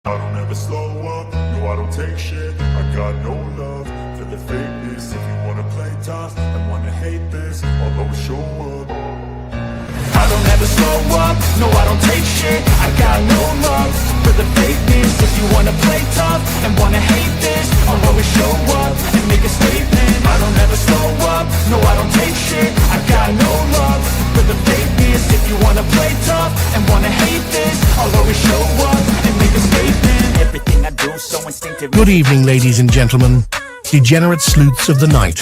I don't ever slow up, no I don't take shit. I got no love for the fakeness. If you wanna play tough and wanna hate this, I'll always show up. I don't ever slow up, no I don't take shit. I got no love for the fakeness. If you wanna play tough and wanna hate this, I'll always show up and make a statement. I don't ever slow up, no I don't take shit. I got no love for the fakeness. If you wanna play tough and wanna hate this, I'll always show up and make a statement. Everything I do so instinctive. Good evening, ladies and gentlemen, degenerate sleuths of the night.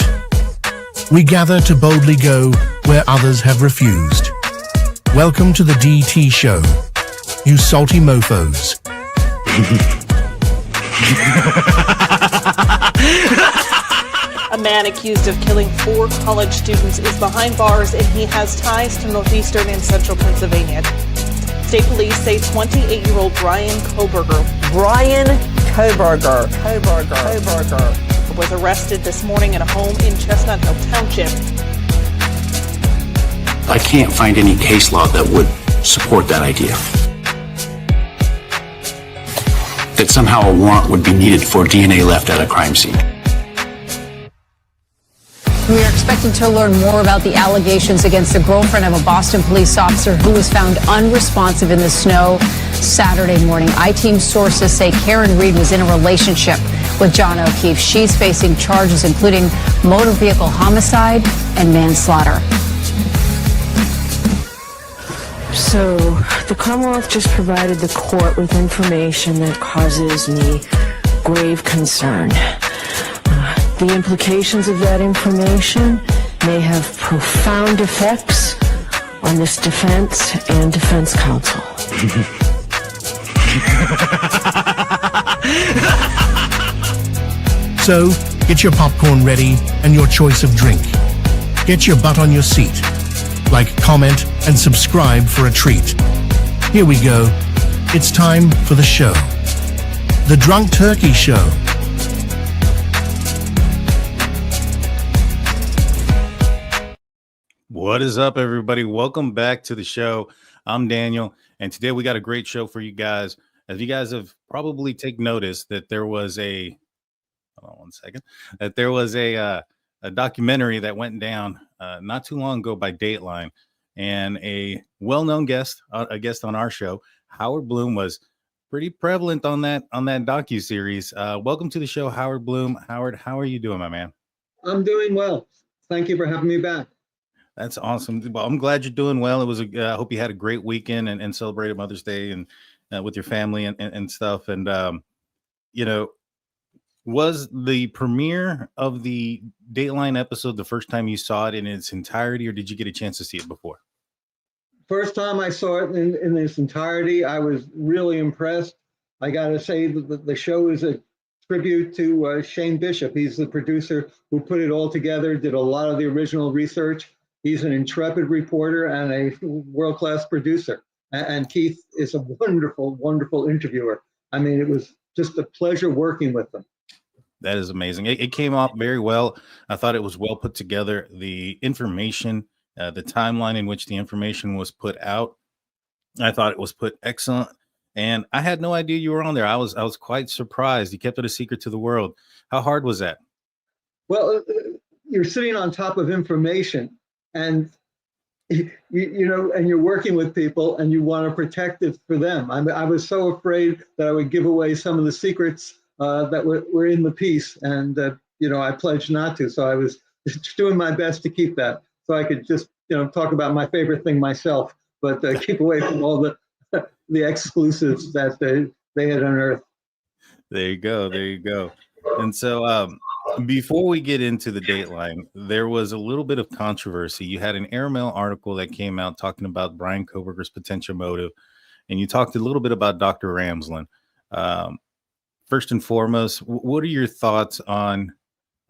We gather to boldly go where others have refused. Welcome to the DT show, you salty mofos. A man accused of killing 4 college students is behind bars and he has ties to northeastern and central Pennsylvania. State police say 28-year-old Bryan Kohberger was arrested this morning at a home in Chestnut Hill Township. I can't find any case law that would support that idea. That somehow a warrant would be needed for DNA left at a crime scene. We are expecting to learn more about the allegations against the girlfriend of a Boston police officer who was found unresponsive in the snow Saturday morning. I-Team sources say Karen Reed was in a relationship with John O'Keefe. She's facing charges including motor vehicle homicide and manslaughter. So, the Commonwealth just provided the court with information that causes me grave concern. The implications of that information may have profound effects on this defense and defense counsel. So, get your popcorn ready and your choice of drink. Get your butt on your seat. Like, comment, and subscribe for a treat. Here we go. It's time for the show. The Drunk Turkey Show. What is up, everybody? Welcome back to the show. I'm Daniel, and today we got a great show for you guys. As you guys have probably taken notice that there was a documentary that went down not too long ago by Dateline, and a well-known guest, on our show, Howard Blum, was pretty prevalent on that docu-series. Welcome to the show, Howard Blum. Howard, how are you doing, my man? I'm doing well. Thank you for having me back. That's awesome. Well, I'm glad you're doing well. It was I hope you had a great weekend and celebrated Mother's Day and with your family and stuff. And was the premiere of the Dateline episode the first time you saw it in its entirety, or did you get a chance to see it before? First time I saw it in its entirety, I was really impressed. I got to say that the show is a tribute to Shane Bishop. He's the producer who put it all together, did a lot of the original research. He's an intrepid reporter and a world-class producer. And Keith is a wonderful, wonderful interviewer. I mean, it was just a pleasure working with them. That is amazing. It came off very well. I thought it was well put together. The information, the timeline in which the information was put out, I thought it was put excellent. And I had no idea you were on there. I was quite surprised. You kept it a secret to the world. How hard was that? Well, you're sitting on top of information, and and you're working with people, and you want to protect it for them. I was so afraid that I would give away some of the secrets that were in the piece, and I pledged not to. So I was just doing my best to keep that, so I could just talk about my favorite thing myself, but keep away from all the exclusives that they had unearthed. There you go. And so before we get into the Dateline, there was a little bit of controversy. You had an Airmail article that came out talking about Bryan Kohberger's potential motive, and you talked a little bit about Dr. Ramsland. First and foremost, what are your thoughts on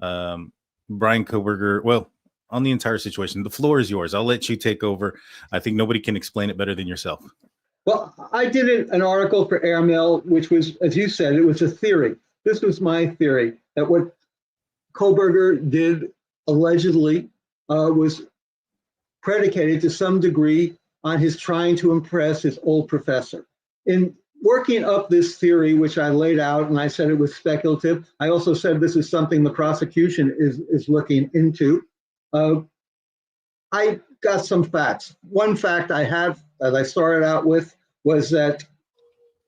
Bryan Kohberger? Well, on the entire situation. The floor is yours. I'll let you take over. I think nobody can explain it better than yourself. Well, I did an article for Airmail, which was, as you said, it was a theory. This was my theory, that what Kohberger did allegedly was predicated to some degree on his trying to impress his old professor. In working up this theory, which I laid out, and I said it was speculative. I also said this is something the prosecution is looking into. I got some facts. One fact I have, as I started out with, was that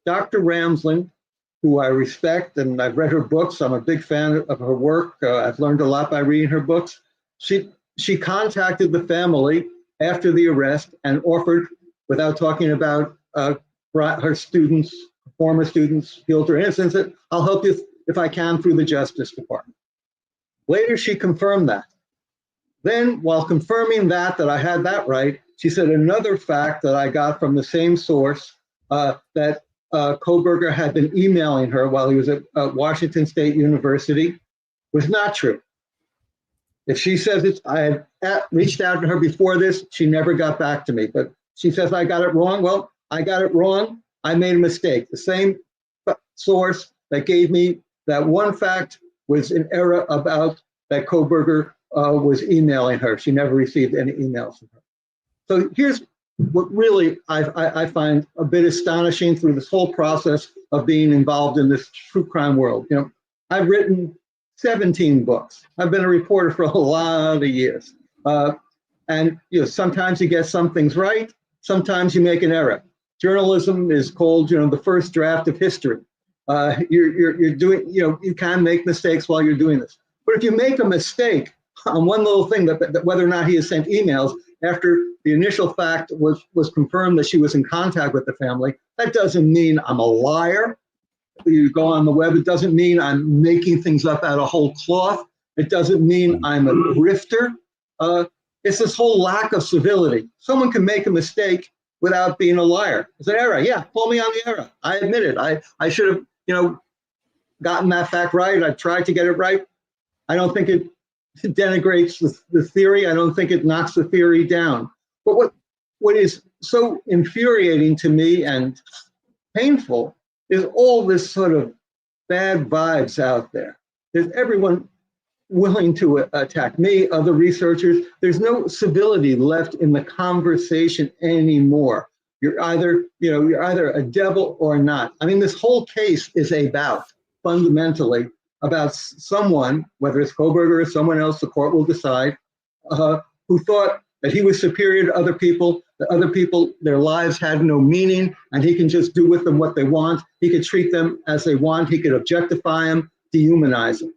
Dr. Ramsland, who I respect, and I've read her books. I'm a big fan of her work. I've learned a lot by reading her books. She contacted the family after the arrest and offered, without talking about her students, former students, guilt or innocence, that I'll help you if I can through the Justice Department. Later, she confirmed that. Then, while confirming that I had that right, she said another fact that I got from the same source, that Kohberger had been emailing her while he was at Washington State University, was not true. If she says I had reached out to her before this, she never got back to me. But she says I got it wrong. Well, I got it wrong. I made a mistake. The same source that gave me that one fact was an error about that Kohberger was emailing her. She never received any emails from her. So here's what really I find a bit astonishing through this whole process of being involved in this true crime world. You know, I've written 17 books. I've been a reporter for a lot of years. And you know, sometimes you get some things right, sometimes you make an error. Journalism is called, you know, the first draft of history. You're doing, you know, you can make mistakes while you're doing this. But if you make a mistake on one little thing, that whether or not he has sent emails after the initial fact was confirmed that she was in contact with the family, that doesn't mean I'm a liar. You go on the web, it doesn't mean I'm making things up out of whole cloth. It doesn't mean I'm a grifter. It's this whole lack of civility. Someone can make a mistake without being a liar. It's an error. Yeah, call me on the error. I admit it. I should have, you know, gotten that fact right. I tried to get it right. I don't think it denigrates the theory. I don't think it knocks the theory down. But what is so infuriating to me and painful is all this sort of bad vibes out there. There's everyone willing to attack me, other researchers. There's no civility left in the conversation anymore. You're either a devil or not. I mean, this whole case is fundamentally about someone, whether it's Kohberger or someone else, the court will decide, who thought that he was superior to other people, that other people, their lives had no meaning, and he can just do with them what they want. He could treat them as they want. He could objectify them, dehumanize them.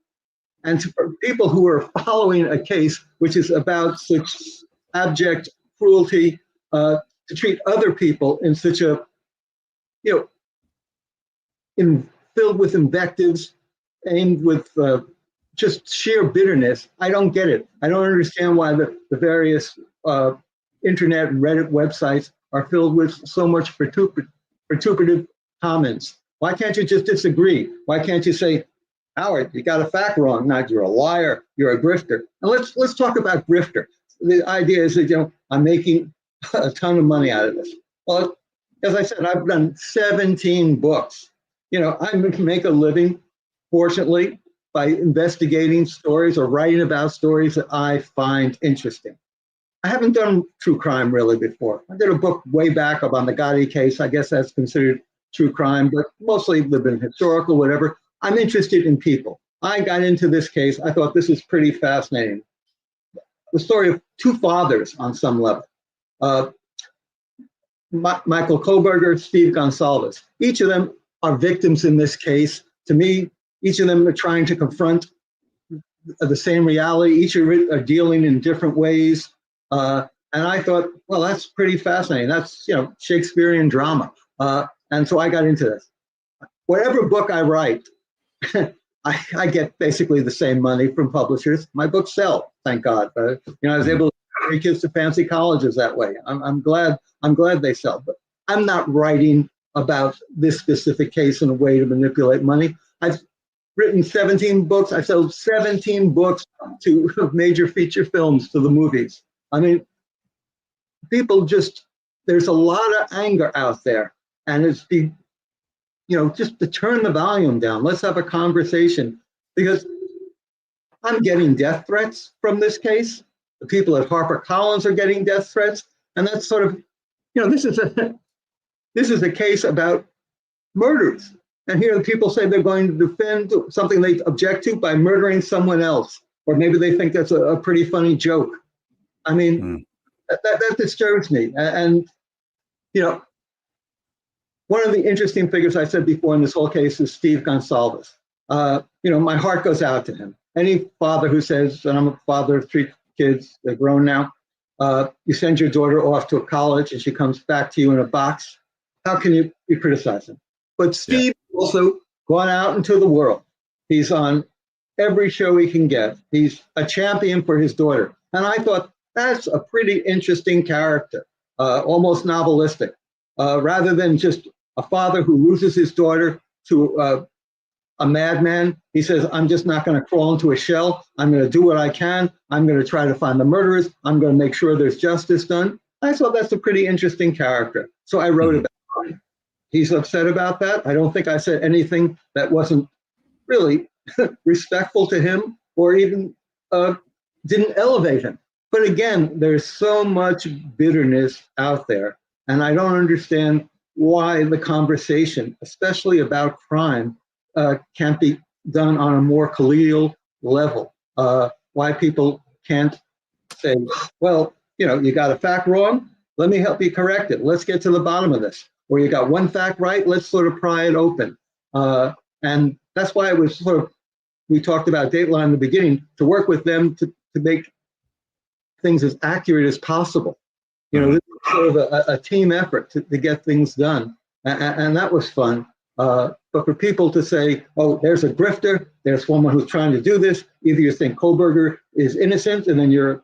And for people who are following a case which is about such abject cruelty, to treat other people in such a, you know, filled with invectives, aimed with just sheer bitterness, I don't get it. I don't understand why the various internet and Reddit websites are filled with so much vituperative comments. Why can't you just disagree? Why can't you say, Howard, you got a fact wrong, not you're a liar, you're a grifter. And let's talk about grifter. The idea is that, you know, I'm making a ton of money out of this. Well, as I said, I've done 17 books. You know, I make a living, fortunately, by investigating stories or writing about stories that I find interesting. I haven't done true crime really before. I did a book way back on the Gotti case. I guess that's considered true crime, but mostly they've been historical, whatever. I'm interested in people. I got into this case. I thought this was pretty fascinating. The story of two fathers on some level. Michael Kohberger, Steve Goncalves. Each of them are victims in this case. To me, each of them are trying to confront the same reality. Each are dealing in different ways. And I thought, well, that's pretty fascinating. That's, you know, Shakespearean drama. And so I got into this. Whatever book I write, I get basically the same money from publishers. My books sell, thank God. You know, I was able to carry kids to fancy colleges that way. I'm glad they sell. But I'm not writing about this specific case in a way to manipulate money. I've written 17 books. I've sold 17 books to major feature films, to the movies. I mean, people just, there's a lot of anger out there, and it's just to turn the volume down. Let's have a conversation, because I'm getting death threats from this case. The people at HarperCollins are getting death threats, and that's sort of, you know, this is a case about murders. And here people say they're going to defend something they object to by murdering someone else. Or maybe they think that's a pretty funny joke. I mean, that disturbs me. And, you know, one of the interesting figures I said before in this whole case is Steve Goncalves. You know, my heart goes out to him. Any father who says, and I'm a father of 3 kids, they're grown now, you send your daughter off to a college and she comes back to you in a box, how can you criticize him? But Steve also gone out into the world. He's on every show he can get. He's a champion for his daughter. And I thought that's a pretty interesting character, almost novelistic, rather than just a father who loses his daughter to a madman. He says, I'm just not going to crawl into a shell. I'm going to do what I can. I'm going to try to find the murderers. I'm going to make sure there's justice done. I thought that's a pretty interesting character. So I wrote about him. He's upset about that. I don't think I said anything that wasn't really respectful to him or even didn't elevate him. But again, there's so much bitterness out there. And I don't understand why the conversation, especially about crime, can't be done on a more collegial level. Why people can't say, well, you know, you got a fact wrong, let me help you correct it. Let's get to the bottom of this. Or you got one fact right, let's sort of pry it open. And that's why it was sort of, we talked about Dateline in the beginning, to work with them to make things as accurate as possible. You know, this is sort of a team effort to get things done. And that was fun. But for people to say, oh, there's a grifter, there's someone who's trying to do this, either you think Kohberger is innocent and then you're,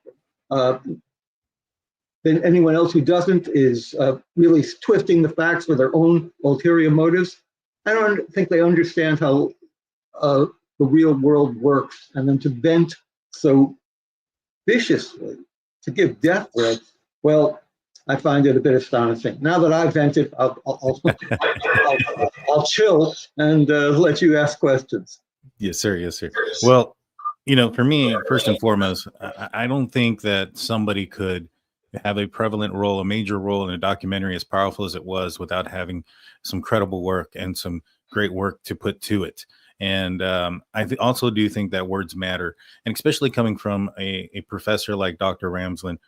then anyone else who doesn't is really twisting the facts for their own ulterior motives. I don't think they understand how the real world works. And then to vent so viciously, to give death threats, well, I find it a bit astonishing. Now that I've vented, I'll chill and let you ask questions. Yes, sir. Yes, sir. Well, you know, for me, first and foremost, I don't think that somebody could have a prevalent role, a major role in a documentary as powerful as it was without having some credible work and some great work to put to it. And I also do think that words matter, and especially coming from a professor like Dr. Ramsland.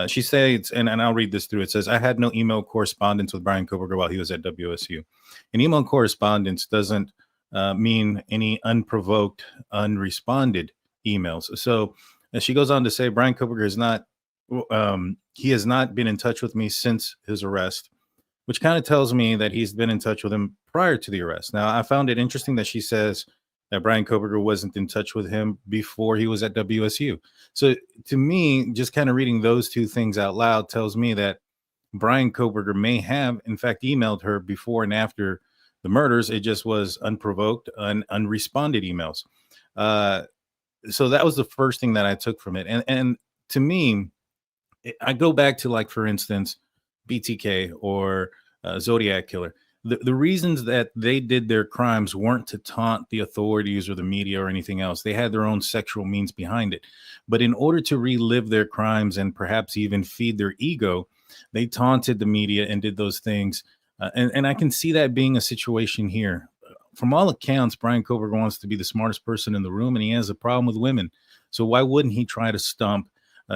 She says, and I'll read this through. It says, I had no email correspondence with Bryan Kohberger while he was at WSU. And email correspondence doesn't mean any unprovoked, unresponded emails. So she goes on to say, Bryan Kohberger is not, he has not been in touch with me since his arrest, which kind of tells me that he's been in touch with him prior to the arrest. Now, I found it interesting that she says that Bryan Kohberger wasn't in touch with him before he was at WSU. So to me, just kind of reading those two things out loud tells me that Bryan Kohberger may have, in fact, emailed her before and after the murders. It just was unprovoked, unresponded emails. So that was the first thing that I took from it. And to me, I go back to, like, for instance, BTK or Zodiac Killer. The reasons that they did their crimes weren't to taunt the authorities or the media or anything else. They had their own sexual means behind it. But in order to relive their crimes and perhaps even feed their ego, they taunted the media and did those things. And I can see that being a situation here. From all accounts, Bryan Kohberger wants to be the smartest person in the room, and he has a problem with women. So why wouldn't he try to stump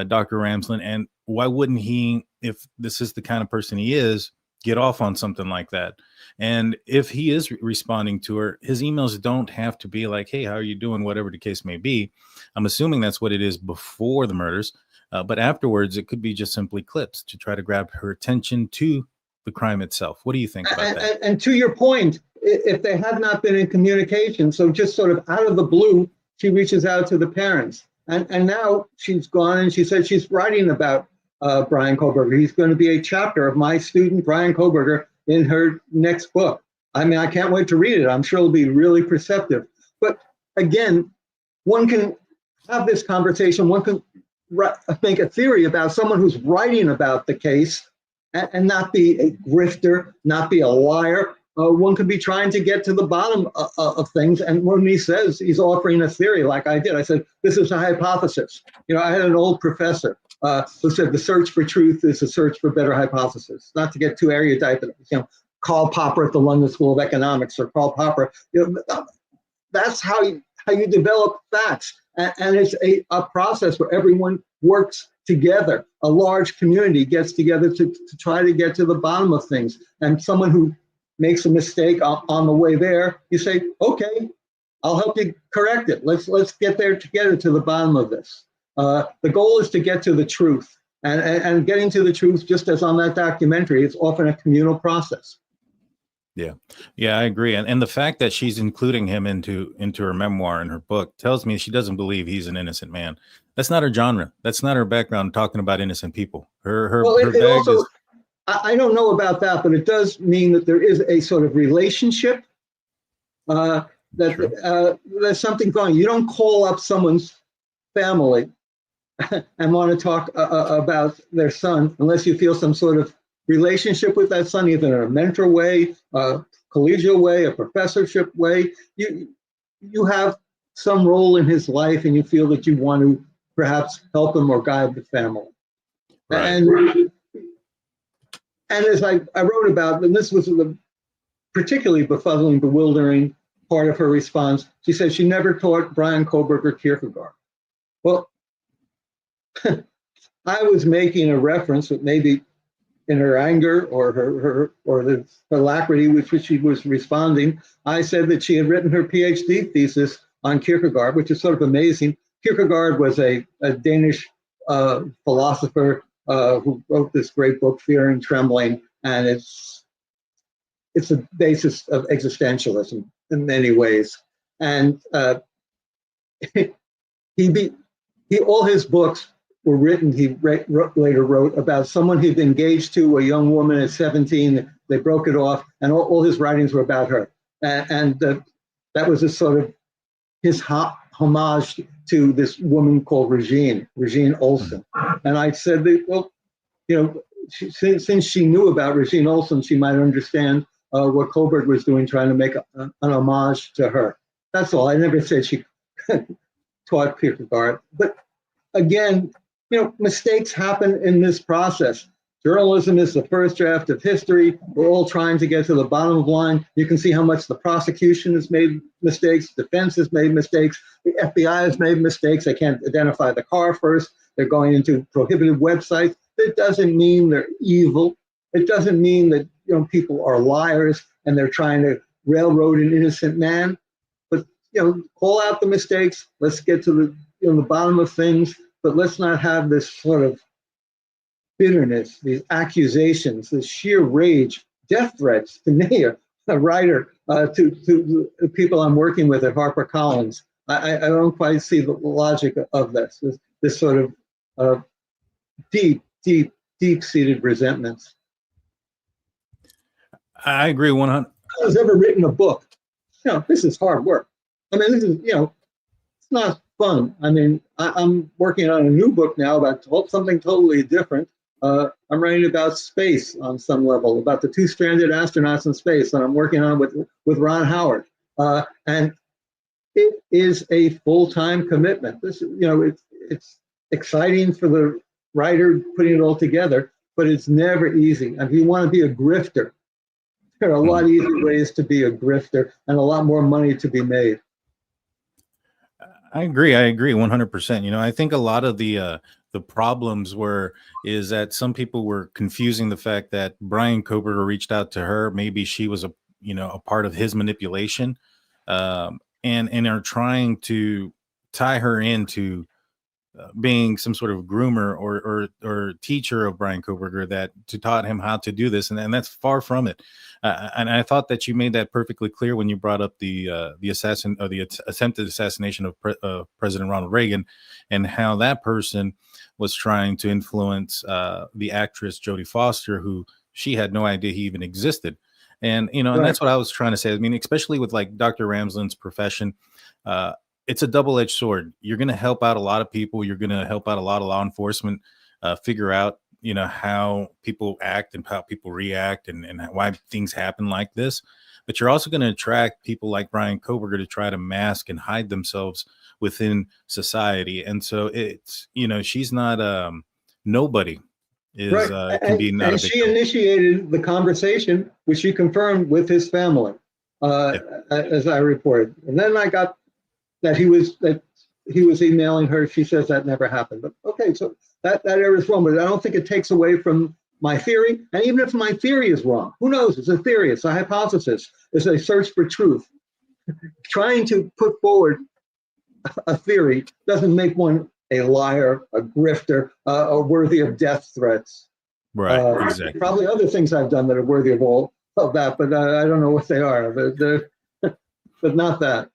Dr. Ramsland? And why wouldn't he, if this is the kind of person he is, get off on something like that? And if he is responding to her, his emails don't have to be like, hey, how are you doing? Whatever the case may be. I'm assuming that's what it is before the murders. But afterwards, it could be just simply clips to try to grab her attention to the crime itself. What do you think about that? And to your point, if they had not been in communication, so just sort of out of the blue, she reaches out to the parents. And now she's gone and she said she's writing about Bryan Kohberger. He's going to be a chapter of my student, Bryan Kohberger, in her next book. I mean, I can't wait to read it. I'm sure it'll be really perceptive. But again, one can have this conversation. One can make a theory about someone who's writing about the case and not be a grifter, not be a liar. One could be trying to get to the bottom of things. And when he says he's offering a theory like I did, I said, this is a hypothesis. You know, I had an old professor who said the search for truth is a search for better hypothesis. Not to get too erudite, but, you know, Karl Popper at the London School of Economics, or Karl Popper. That's how you develop facts. And it's a process where everyone works together. A large community gets together to try to get to the bottom of things. And someone who makes a mistake on the way there, you say, okay, I'll help you correct it. Let's get there together to the bottom of this. The goal is to get to the truth. And getting to the truth, just as on that documentary, it's often a communal process. Yeah, I agree. And the fact that she's including him into her memoir and her book tells me she doesn't believe he's an innocent man. That's not her genre. That's not her background, talking about innocent people. Her bag also, is. I don't know about that, but it does mean that there is a sort of relationship, there's something going. You don't call up someone's family and want to talk about their son unless you feel some sort of relationship with that son, either in a mentor way, a collegial way, a professorship way. You have some role in his life, and you feel that you want to perhaps help him or guide the family. Right. And as I wrote about, and this was the particularly befuddling, bewildering part of her response, she said she never taught Bryan Kohberger Kierkegaard. Well, I was making a reference that maybe in her anger or her the alacrity with which she was responding, I said that she had written her PhD thesis on Kierkegaard, which is sort of amazing. Kierkegaard was a Danish philosopher who wrote this great book, Fear and Trembling, and it's a basis of existentialism in many ways. And all his books were written, he later wrote about someone he'd engaged to, a young woman at 17. They broke it off, and all his writings were about her. And that was a sort of his homage to this woman called Regine Olsen. And I said that, well, since she knew about Regine Olsen, she might understand what Kohberger was doing, trying to make an homage to her. That's all. I never said she taught Kierkegaard. But again, mistakes happen in this process. Journalism is the first draft of history. We're all trying to get to the bottom of the line. You can see how much the prosecution has made mistakes, defense has made mistakes, the FBI has made mistakes. They can't identify the car first. They're going into prohibited websites. It doesn't mean they're evil. It doesn't mean that people are liars and they're trying to railroad an innocent man. But call out the mistakes. Let's get to the bottom of things. But let's not have this sort of bitterness, these accusations, this sheer rage, death threats to me, a writer, to the people I'm working with at HarperCollins. I don't quite see the logic of this sort of deep-seated resentments. I agree 100%. I was ever written a book. This is hard work. I mean, this is, it's not fun. I mean, I'm working on a new book now about something totally different. I'm writing about space on some level, about the two stranded astronauts in space, and I'm working on with Ron Howard. And it is a full-time commitment. This, it's exciting for the writer putting it all together, but it's never easy. And if you want to be a grifter, there are a lot easier ways to be a grifter and a lot more money to be made. I agree 100%. I think a lot of the problems is that some people were confusing the fact that Bryan Kohberger reached out to her. Maybe she was a part of his manipulation, and are trying to tie her into being some sort of groomer or teacher of Bryan Kohberger that taught him how to do this, and that's far from it. And I thought that you made that perfectly clear when you brought up the attempted assassination of President Ronald Reagan, and how that person was trying to influence the actress Jodie Foster, who she had no idea he even existed. And and that's what I was trying to say. I mean, especially with like Dr. Ramsland's profession, it's a double-edged sword. You're going to help out a lot of people. You're going to help out a lot of law enforcement figure out, how people act and how people react and why things happen like this. But you're also going to attract people like Bryan Kohberger to try to mask and hide themselves within society. And so it's, she's not nobody. is can be not a big she deal. initiated the conversation, which she confirmed with his family, as I reported. And then I got that he was emailing her. She says that never happened. But okay, so that error is wrong. But I don't think it takes away from my theory. And even if my theory is wrong, who knows? It's a theory. It's a hypothesis. It's a search for truth. Trying to put forward a theory doesn't make one a liar, a grifter, or worthy of death threats. Right, exactly. Probably other things I've done that are worthy of all of that, but I don't know what they are. But not that.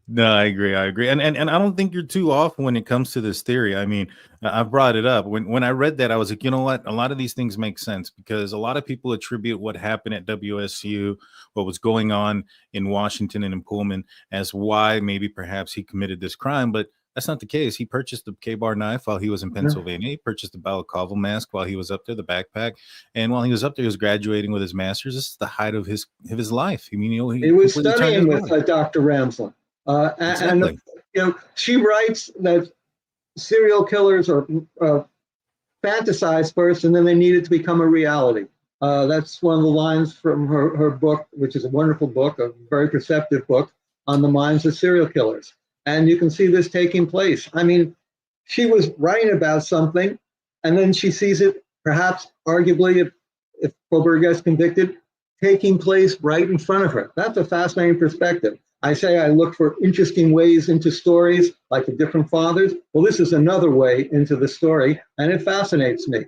No, I agree. And I don't think you're too off when it comes to this theory. I mean, I brought it up. When I read that, I was like, you know what? A lot of these things make sense because a lot of people attribute what happened at WSU, what was going on in Washington and in Pullman, as why maybe perhaps he committed this crime. But that's not the case. He purchased the K-bar knife while he was in Pennsylvania. He purchased the balaclava mask while he was up there, the backpack. And while he was up there, he was graduating with his master's. This is the height of his life. I mean, he was studying with Dr. Ramsland. Exactly. And she writes that serial killers are fantasized first, and then they need it to become a reality. That's one of the lines from her book, which is a wonderful book, a very perceptive book on the minds of serial killers. And you can see this taking place. I mean, she was writing about something, and then she sees it, perhaps arguably, if Kohberger gets convicted, taking place right in front of her. That's a fascinating perspective. I say I look for interesting ways into stories, like the different fathers. Well, this is another way into the story, and it fascinates me.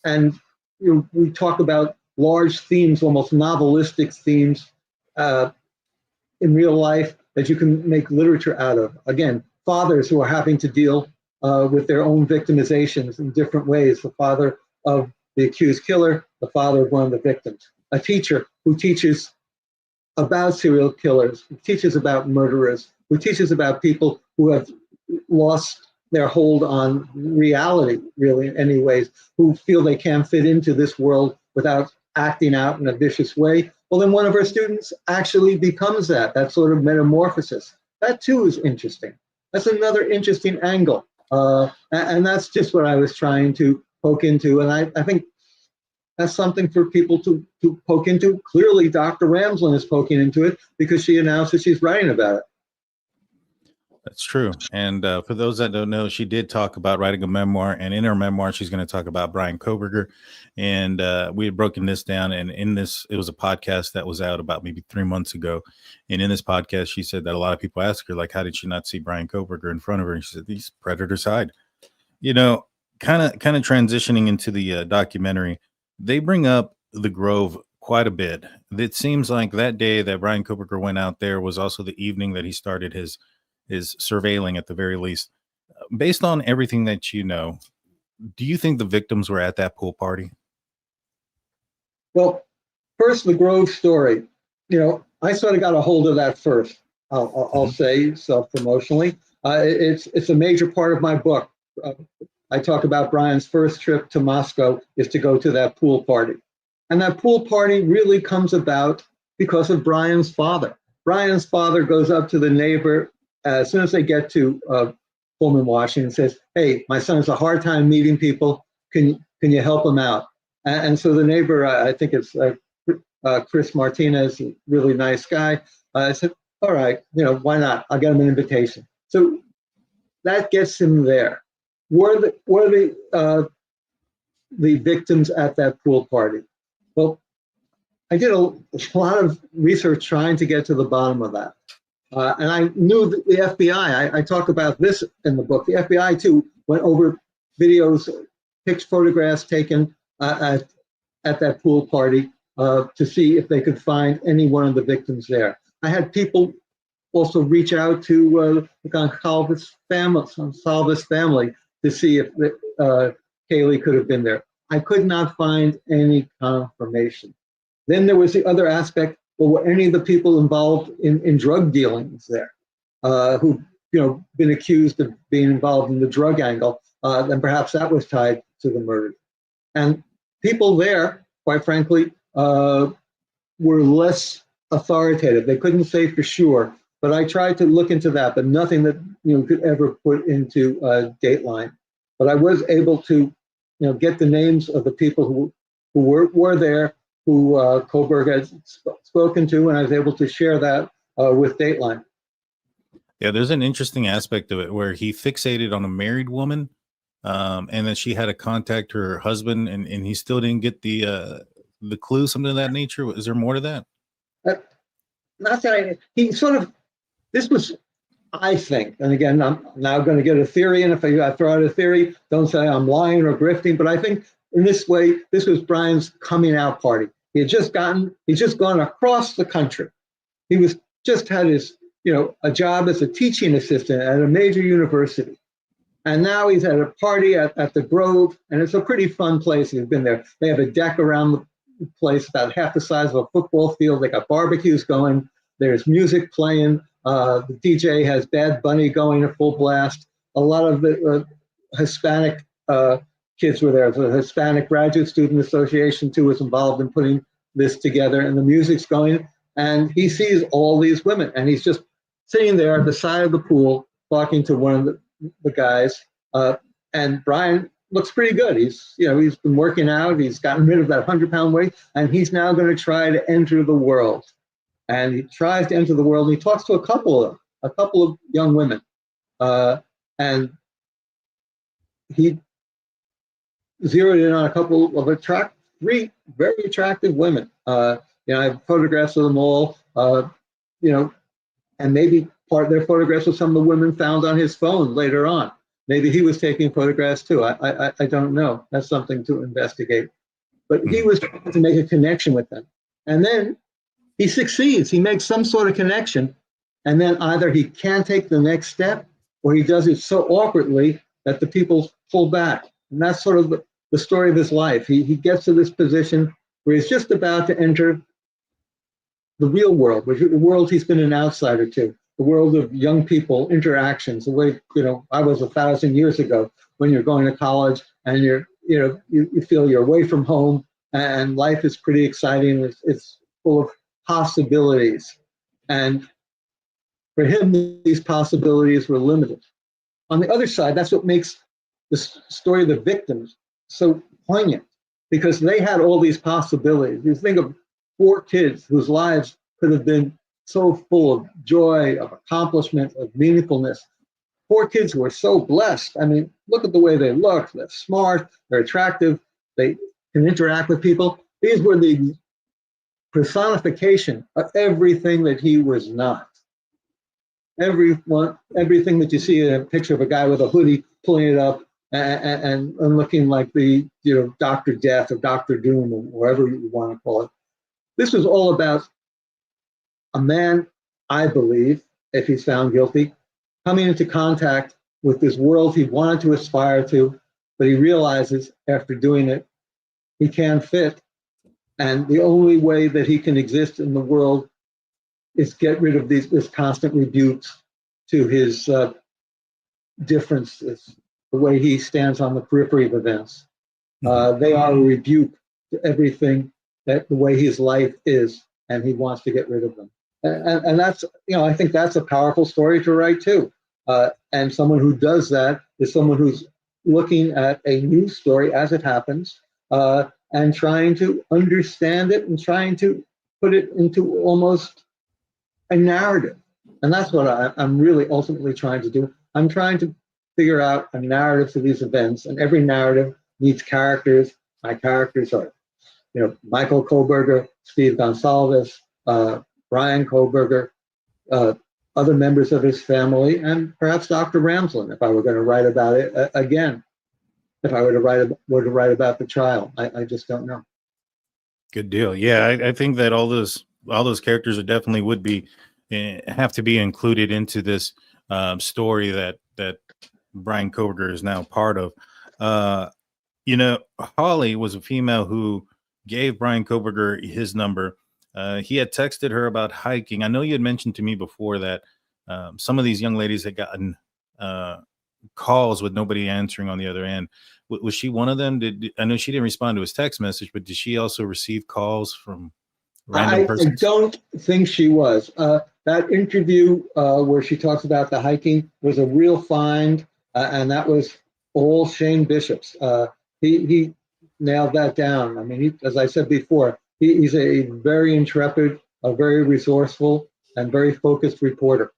And we talk about large themes, almost novelistic themes in real life that you can make literature out of. Again, fathers who are having to deal with their own victimizations in different ways. The father of the accused killer, the father of one of the victims. A teacher who teaches about serial killers, who teaches about murderers, who teaches about people who have lost their hold on reality, really, in any ways, who feel they can't fit into this world without acting out in a vicious way. Well, then one of our students actually becomes that sort of metamorphosis. That too is interesting. That's another interesting angle. And that's just what I was trying to poke into. And I think that's something for people to poke into. Clearly, Dr. Ramsland is poking into it because she announced that she's writing about it. That's true. And for those that don't know, she did talk about writing a memoir. And in her memoir, she's going to talk about Bryan Kohberger. And we had broken this down. And in this, it was a podcast that was out about maybe 3 months ago. And in this podcast, she said that a lot of people ask her, like, how did she not see Bryan Kohberger in front of her? And she said, these predators hide. You know, kind of transitioning into the documentary, they bring up the Grove quite a bit. It seems like that day that Bryan Kohberger went out there was also the evening that he started his surveilling, at the very least. Based on everything that you know, do you think the victims were at that pool party? Well, first, the Grove story. I sort of got a hold of that first. I'll say self-promotionally. It's a major part of my book. I talk about Bryan's first trip to Moscow is to go to that pool party. And that pool party really comes about because of Bryan's father. Bryan's father goes up to the neighbor as soon as they get to Pullman, Washington, and says, hey, my son has a hard time meeting people. Can you help him out? And so the neighbor, I think it's Chris Martinez, a really nice guy, said, all right, why not? I'll get him an invitation. So that gets him there. Were the victims at that pool party? Well, I did a lot of research trying to get to the bottom of that. And I knew that the FBI, I talk about this in the book, the FBI too went over videos, photographs taken at that pool party to see if they could find any one of the victims there. I had people also reach out to the Goncalves family to see if Kaylee could have been there. I could not find any confirmation. Then there was the other aspect. Well, were any of the people involved in drug dealings there who, been accused of being involved in the drug angle? Then perhaps that was tied to the murder. And people there, quite frankly, were less authoritative. They couldn't say for sure, but I tried to look into that, but nothing that could ever put into Dateline. but I was able to, get the names of the people who were there, who Kohberger had spoken to, and I was able to share that with Dateline. Yeah, there's an interesting aspect of it where he fixated on a married woman, and then she had to contact her husband, and he still didn't get the clue, something of that nature. Is there more to that? Not that this was, I think, and again, I'm now going to get a theory, and if I throw out a theory, don't say I'm lying or grifting, but I think in this way, this was Bryan's coming out party. He's just gone across the country. He just had his, a job as a teaching assistant at a major university. And now he's at a party at the Grove, and it's a pretty fun place. He's been there. They have a deck around the place about half the size of a football field. They got barbecues going. There's music playing. The DJ has Bad Bunny going at full blast. A lot of the Hispanic kids were there. The Hispanic Graduate Student Association, too, was involved in putting this together, and the music's going. And he sees all these women, and he's just sitting there at the side of the pool talking to one of the guys. And Bryan looks pretty good. He's been working out. He's gotten rid of that 100-pound weight, and he's now going to try to enter the world. And he tries to enter the world, and he talks to a couple of young women. And he zeroed in on a couple of three very attractive women. I have photographs of them all, and maybe part of their photographs of some of the women found on his phone later on. Maybe he was taking photographs too. I don't know. That's something to investigate. But he was trying to make a connection with them. And then he succeeds. He makes some sort of connection. And then either he can't take the next step, or he does it so awkwardly that the people pull back. And that's sort of the story of his life. He gets to this position where he's just about to enter the real world, which is the world he's been an outsider to, the world of young people, interactions, the way, I was 1,000 years ago when you're going to college and you feel you're away from home and life is pretty exciting. It's full of possibilities. And for him, these possibilities were limited. On the other side, that's what makes the story of the victims so poignant, because they had all these possibilities. You think of 4 kids whose lives could have been so full of joy, of accomplishment, of meaningfulness. 4 kids who were so blessed. I mean, look at the way they look. They're smart, they're attractive, they can interact with people. These were the personification of everything that he was not. Everything that you see in a picture of a guy with a hoodie pulling it up and looking like the Dr. Death or Dr. Doom or whatever you want to call it. This was all about a man, I believe, if he's found guilty, coming into contact with this world he wanted to aspire to, but he realizes after doing it, he can't fit. And the only way that he can exist in the world is get rid of this constant rebukes to his differences, the way he stands on the periphery of events. They are a rebuke to everything that the way his life is, and he wants to get rid of them. And that's, I think that's a powerful story to write too. And someone who does that is someone who's looking at a news story as it happens, and trying to understand it and trying to put it into almost a narrative. And that's what I'm really ultimately trying to do. I'm trying to figure out a narrative to these events, and every narrative needs characters. My characters are, Michael Kohberger, Steve Goncalves, Bryan Kohberger, other members of his family, and perhaps Dr. Ramsland, if I were going to write about it again. If I were to write about the trial, I just don't know. Good deal. Yeah, I think that all those characters are definitely would be have to be included into this story that Bryan Kohberger is now part of. Holly was a female who gave Bryan Kohberger his number. He had texted her about hiking. I know you had mentioned to me before that some of these young ladies had gotten calls with nobody answering on the other end. Was she one of them? I know she didn't respond to his text message, but did she also receive calls from random persons? I don't think she was. That interview where she talks about the hiking was a real find, and that was all Shane Bishop's. He nailed that down. I mean, as I said before, he's a very intrepid, a very resourceful, and very focused reporter.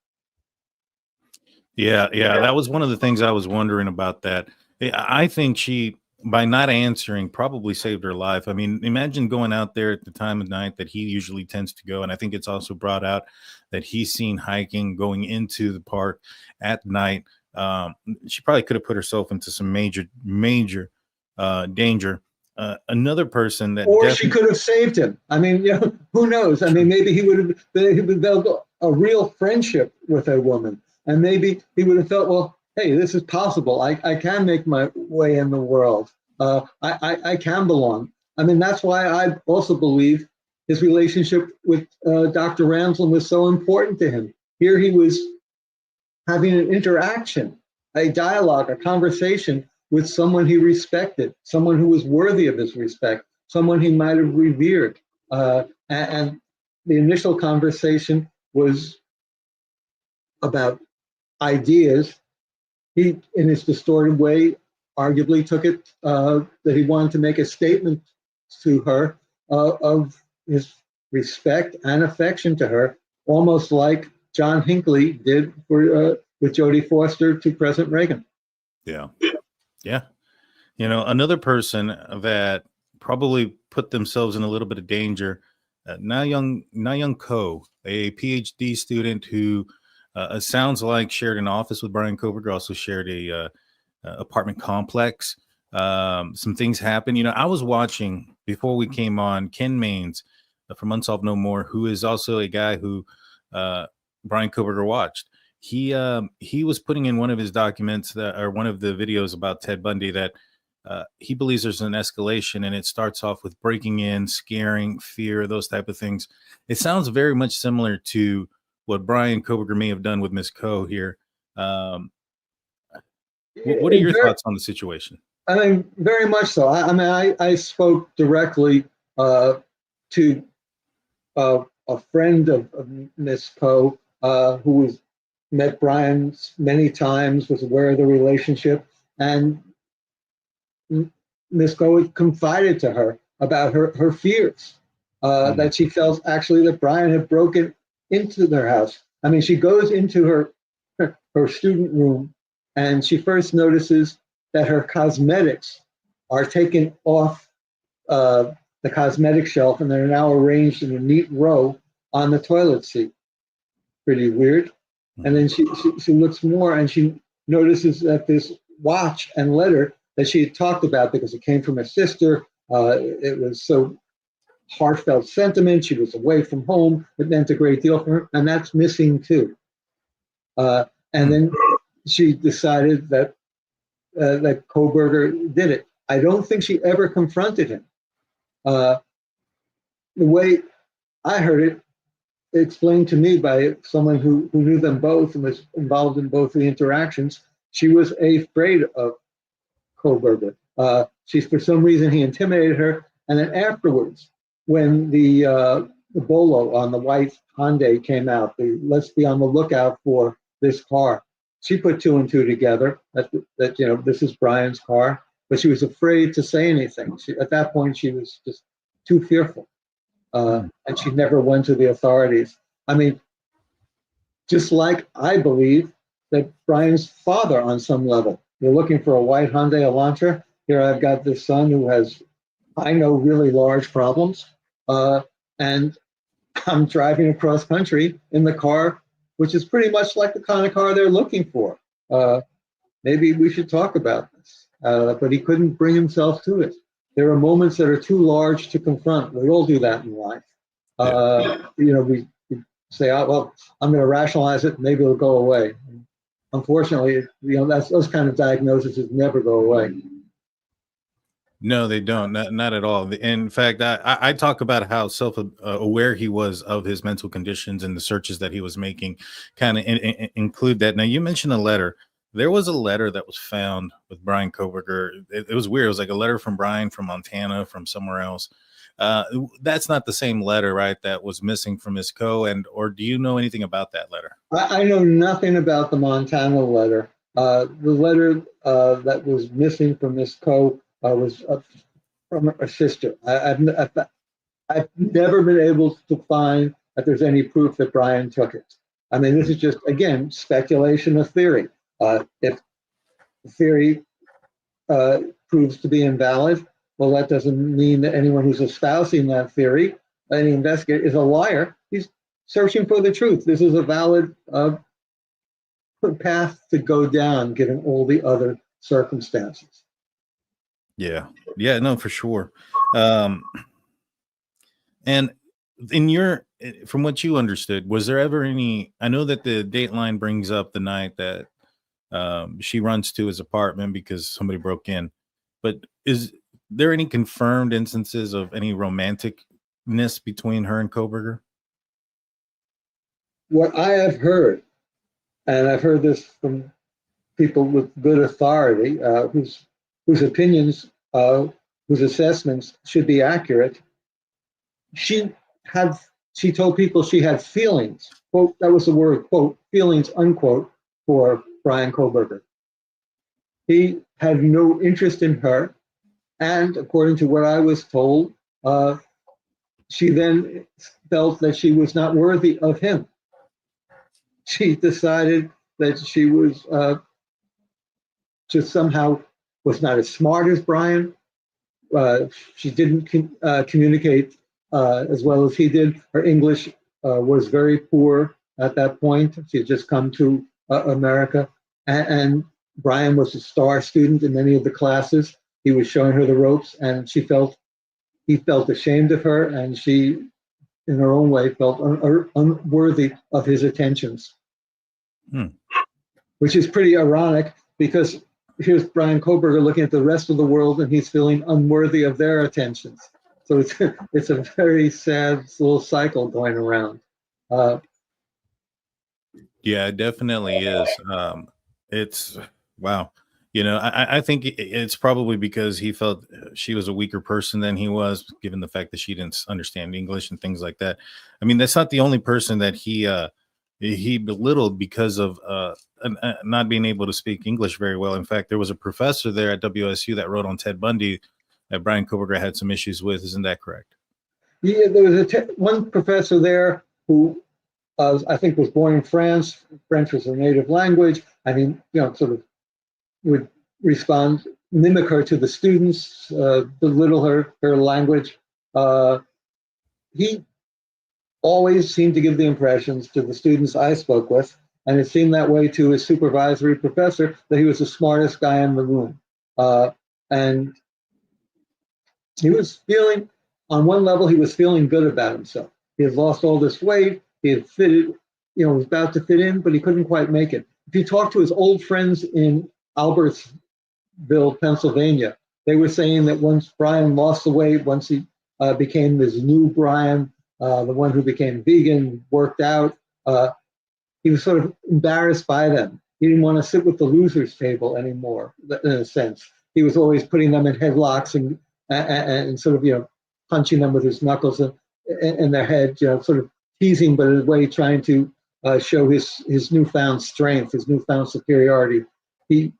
Yeah, that was one of the things I was wondering about that. I think she, by not answering, probably saved her life. I mean, imagine going out there at the time of night that he usually tends to go. And I think it's also brought out that he's seen hiking, going into the park at night. She probably could have put herself into some major danger. Another person that, or she could have saved him. I mean, who knows? I mean, maybe he would have developed a real friendship with a woman, and maybe he would have felt, well, hey, this is possible. I can make my way in the world. I can belong. I mean, that's why I also believe his relationship with Dr. Ramsland was so important to him. Here he was having an interaction, a dialogue, a conversation with someone he respected, someone who was worthy of his respect, someone he might have revered. And the initial conversation was about ideas. He, in his distorted way, arguably took it that he wanted to make a statement to her of his respect and affection to her, almost like John Hinckley did with Jodie Foster to President Reagan. Yeah. Another person that probably put themselves in a little bit of danger, Na Young Ko, a PhD student who sounds like shared an office with Bryan Kohberger, also shared a apartment complex. Some things happened. I was watching before we came on Ken Maines from Unsolved No More, who is also a guy who Bryan Kohberger watched. He was putting in one of his documents or one of the videos about Ted Bundy that he believes there's an escalation, and it starts off with breaking in, scaring, fear, those type of things. It sounds very much similar to what Bryan Kohberger may have done with Miss Ko here. What are your thoughts on the situation? I mean, very much so. I spoke directly to a friend of Miss Ko who met Bryan many times, was aware of the relationship, and Miss Ko confided to her about her fears, that she felt actually that Bryan had broken into their house. I mean, she goes into her student room, and she first notices that her cosmetics are taken off the cosmetic shelf, and they're now arranged in a neat row on the toilet seat. Pretty weird. And then she looks more, and she notices that this watch and letter that she had talked about, because it came from her sister, it was so heartfelt sentiment. She was away from home. It meant a great deal for her, and that's missing too. And then she decided that Kohberger did it. I don't think she ever confronted him. The way I heard it explained to me by someone who knew them both and was involved in both the interactions, she was afraid of Kohberger. For some reason, he intimidated her. And then afterwards, when the bolo on the white Hyundai came out, let's be on the lookout for this car, she put two and two together that this is Bryan's car, but she was afraid to say anything. At that point, she was just too fearful. And she never went to the authorities. I mean, just like I believe that Bryan's father, on some level, you're looking for a white Hyundai Elantra. Here I've got this son who has, I know, really large problems. And I'm driving across country in the car, which is pretty much like the kind of car they're looking for. Maybe we should talk about this. But he couldn't bring himself to it. There are moments that are too large to confront. We all do that in life. We say, oh, well, I'm going to rationalize it. Maybe it'll go away. Unfortunately, those kind of diagnoses never go away. No, they don't. Not at all. In fact, I talk about how self-aware he was of his mental conditions, and the searches that he was making kind of include that. Now, you mentioned a letter. There was a letter that was found with Bryan Kohberger. It was weird. It was like a letter from Bryan from Montana, from somewhere else. That's not the same letter, right, that was missing from Miss Ko, or do you know anything about that letter? I know nothing about the Montana letter. The letter that was missing from Miss Coe was from her sister. I've never been able to find that there's any proof that Bryan took it. I mean, this is just, again, speculation of theory. If the theory proves to be invalid, well, that doesn't mean that anyone who's espousing that theory, any investigator, is a liar. He's searching for the truth. This is a valid path to go down, given all the other circumstances. Yeah, no, for sure. And from what you understood, was there ever any? I know that the Dateline brings up the night that she runs to his apartment because somebody broke in, but is there any confirmed instances of any romanticness between her and Kohberger? What I have heard, and I've heard this from people with good authority, whose opinions, whose assessments should be accurate, she told people she had feelings, quote, that was the word, quote, feelings, unquote, for Bryan Kohberger. He had no interest in her, and according to what I was told, she then felt that she was not worthy of him. She decided that she was just somehow was not as smart as Bryan. She didn't communicate as well as he did. Her English was very poor at that point. She had just come to America, and Bryan was a star student in many of the classes. He was showing her the ropes, and he felt ashamed of her, and she, in her own way, felt unworthy of his attentions. Which is pretty ironic, because here's Bryan Kohberger looking at the rest of the world, and he's feeling unworthy of their attentions. So it's a very sad little cycle going around. Yeah, it definitely is. It's wow. I think it's probably because he felt she was a weaker person than he was, given the fact that she didn't understand English and things like that. I mean, that's not the only person that he belittled because of not being able to speak English very well. In fact, there was a professor there at WSU that wrote on Ted Bundy that Bryan Kohberger had some issues with. Isn't that correct? Yeah, there was one professor there who I think was born in France. French was her native language. I mean, sort of would respond, mimic her to the students, belittle her language. He always seemed to give the impressions to the students I spoke with, and it seemed that way to his supervisory professor, that he was the smartest guy in the room. And he was feeling, on one level, he was feeling good about himself. He had lost all this weight. He had fitted, was about to fit in, but he couldn't quite make it. If you talk to his old friends in Albertsville, Pennsylvania, they were saying that once Bryan lost the weight, once he became this new Bryan, the one who became vegan, worked out, he was sort of embarrassed by them. He didn't want to sit with the losers table anymore, in a sense. He was always putting them in headlocks and sort of, punching them with his knuckles in their head, sort of teasing, but in a way trying to show his newfound strength, his newfound superiority. He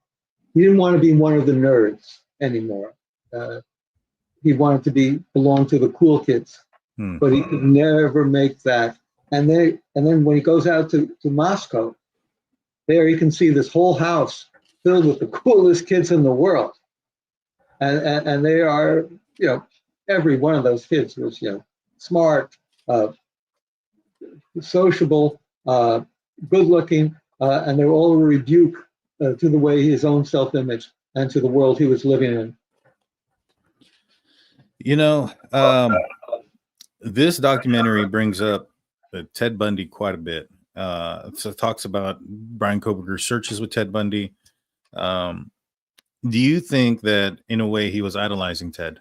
didn't want to be one of the nerds anymore. He wanted to belong to the cool kids, but he could never make that. And then when he goes out to Moscow, there you can see this whole house filled with the coolest kids in the world, and they are, every one of those kids was, smart, sociable, good looking, and they were all a rebuke to the way his own self-image and to the world he was living in. This documentary brings up Ted Bundy quite a bit. So it talks about Bryan Kohberger's searches with Ted Bundy. Do you think that in a way he was idolizing Ted?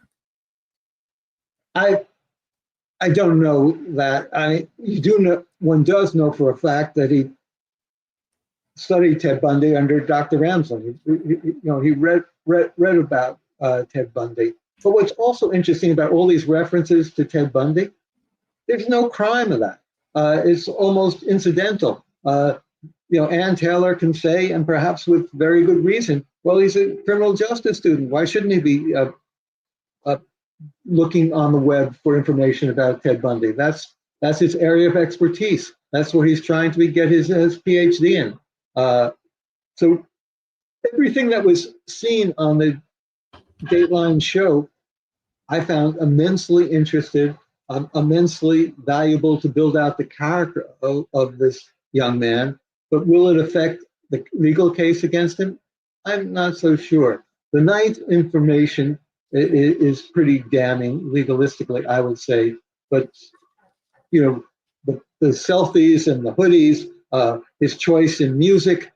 I don't know that. You do know, one does know for a fact that he studied Ted Bundy under Dr. Ramsland. He read about Ted Bundy. But what's also interesting about all these references to Ted Bundy, there's no crime of that. It's almost incidental. Ann Taylor can say, and perhaps with very good reason, well, he's a criminal justice student. Why shouldn't he be looking on the web for information about Ted Bundy? That's his area of expertise. That's where he's trying to get his PhD in. So everything that was seen on the Dateline show, I found immensely interested, immensely valuable to build out the character of this young man. But will it affect the legal case against him? I'm not so sure. The night information is pretty damning legalistically, I would say. But the selfies and the hoodies, his choice in music,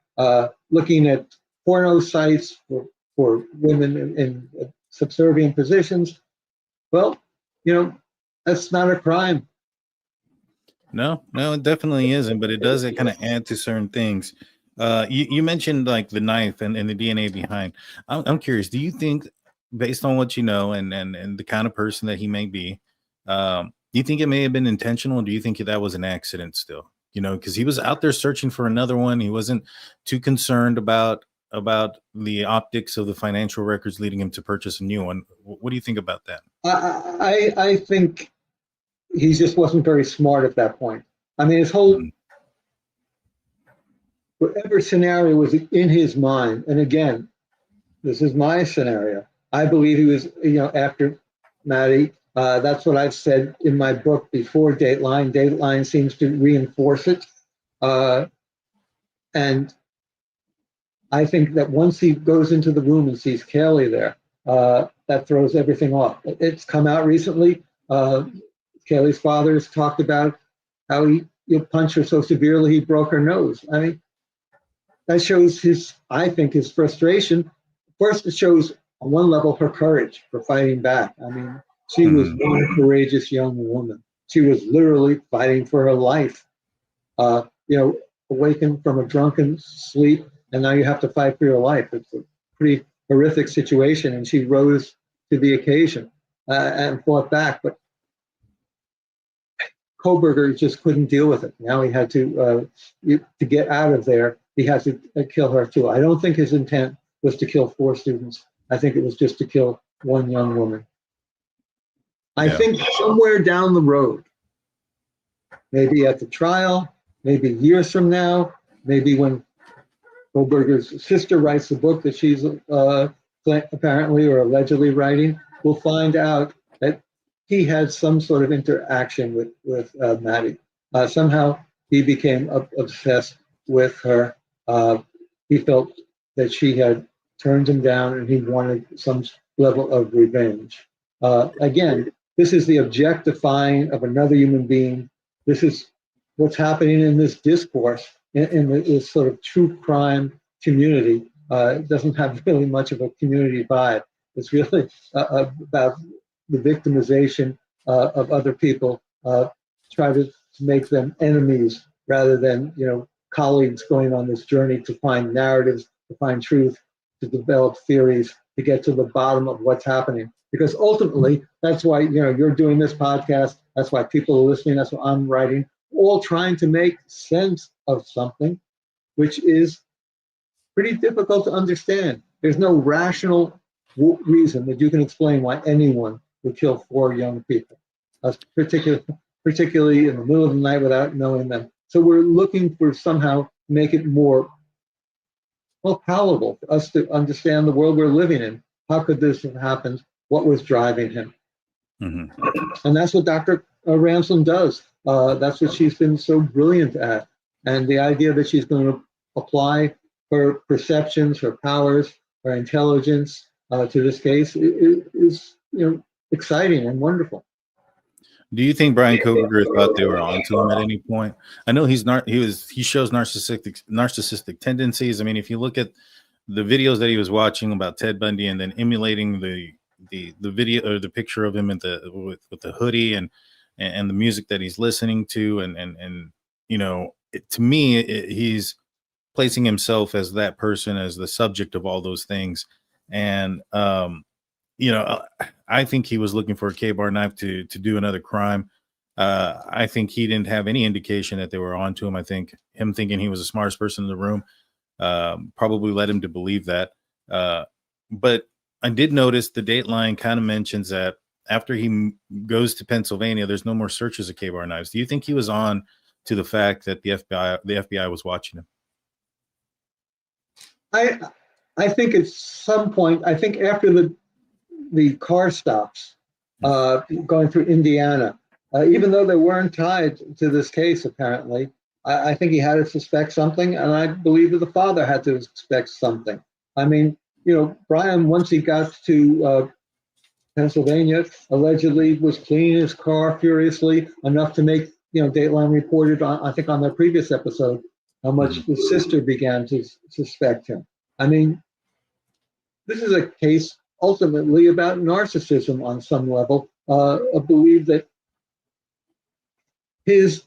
looking at porno sites for women in subservient positions. Well, that's not a crime. No, it definitely isn't, but it does kind of add to certain things. You mentioned like the knife and the DNA behind. I'm curious, do you think, based on what you know and the kind of person that he may be, do you think it may have been intentional? Or do you think that was an accident still? Because he was out there searching for another one. He wasn't too concerned about the optics of the financial records leading him to purchase a new one. What do you think about that? I think he just wasn't very smart at that point. I mean, his whole whatever scenario was in his mind, and again, this is my scenario. I believe he was, after Maddie. That's what I've said in my book before Dateline. Dateline seems to reinforce it. And I think that once he goes into the room and sees Kaylee there, that throws everything off. It's come out recently. Kaylee's father has talked about how he punched her so severely he broke her nose. I mean, that shows his frustration. First, it shows on one level her courage for fighting back. I mean, she was one courageous young woman. She was literally fighting for her life. Awakened from a drunken sleep, and now you have to fight for your life. It's a pretty horrific situation, and she rose to the occasion and fought back. But Kohberger just couldn't deal with it. Now he had to get out of there. He had to kill her too. I don't think his intent was to kill 4 students. I think it was just to kill one young woman. I think somewhere down the road, maybe at the trial, maybe years from now, maybe when Kohberger's sister writes the book that she's apparently or allegedly writing, we'll find out that he had some sort of interaction with Maddie. Somehow he became obsessed with her. He felt that she had turned him down and he wanted some level of revenge. Again, this is the objectifying of another human being. This is what's happening in this discourse in this sort of true crime community. It doesn't have really much of a community vibe. It's really about the victimization of other people, try to make them enemies rather than colleagues going on this journey to find narratives, to find truth, to develop theories, to get to the bottom of what's happening. Because ultimately, that's why you're doing this podcast. That's why people are listening. That's why I'm writing. All trying to make sense of something, which is pretty difficult to understand. There's no rational reason that you can explain why anyone would kill 4 young people, particularly in the middle of the night without knowing them. So we're looking for somehow make it more palatable for us to understand the world we're living in. How could this have happened? What was driving him? And that's what Dr. Ramsland does. That's what she's been so brilliant at. And the idea that she's going to apply her perceptions, her powers, her intelligence to this case is exciting and wonderful. Do you think Bryan Kohberger thought they were onto him at any point? I know he shows narcissistic tendencies. I mean, if you look at the videos that he was watching about Ted Bundy and then emulating the video or the picture of him with the hoodie and the music that he's listening to, and to me, he's placing himself as that person, as the subject of all those things. And I think he was looking for a K-bar knife to do another crime. I think he didn't have any indication that they were on to him. I think him thinking he was the smartest person in the room probably led him to believe that. But I did notice the Dateline kind of mentions that after he goes to Pennsylvania, there's no more searches of K-bar knives. Do you think he was on to the fact that the FBI was watching him? I think at some point, I think after the car stops going through Indiana, even though they weren't tied to this case, apparently, I think he had to suspect something, and I believe that the father had to suspect something. I mean, Bryan, once he got to Pennsylvania, allegedly was cleaning his car furiously enough to make, Dateline reported on, I think on their previous episode, how much the sister began to suspect him. I mean, this is a case ultimately about narcissism on some level. I believe that his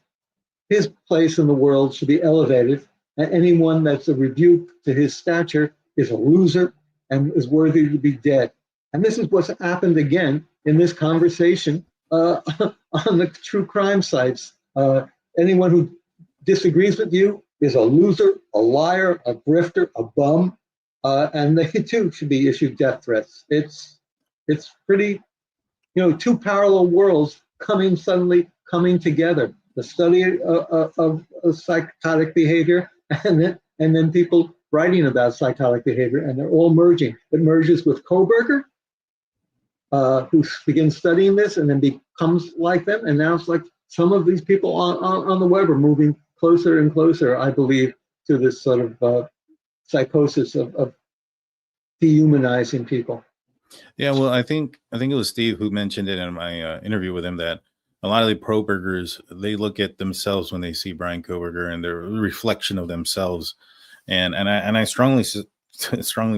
place in the world should be elevated, and anyone that's a rebuke to his stature is a loser and is worthy to be dead. And this is what's happened again in this conversation on the true crime sites. Anyone who disagrees with you is a loser, a liar, a grifter, a bum, and they too should be issued death threats. It's pretty, two parallel worlds suddenly coming together. The study of psychotic behavior, and then people writing about psychotic behavior, and they're all merging. It merges with Kohberger, who begins studying this and then becomes like them. And now it's like some of these people on the web are moving closer and closer, I believe, to this sort of psychosis of dehumanizing people. Yeah, well, I think it was Steve who mentioned it in my interview with him that a lot of the pro-burgers, they look at themselves when they see Bryan Kohberger and their reflection of themselves, and I strongly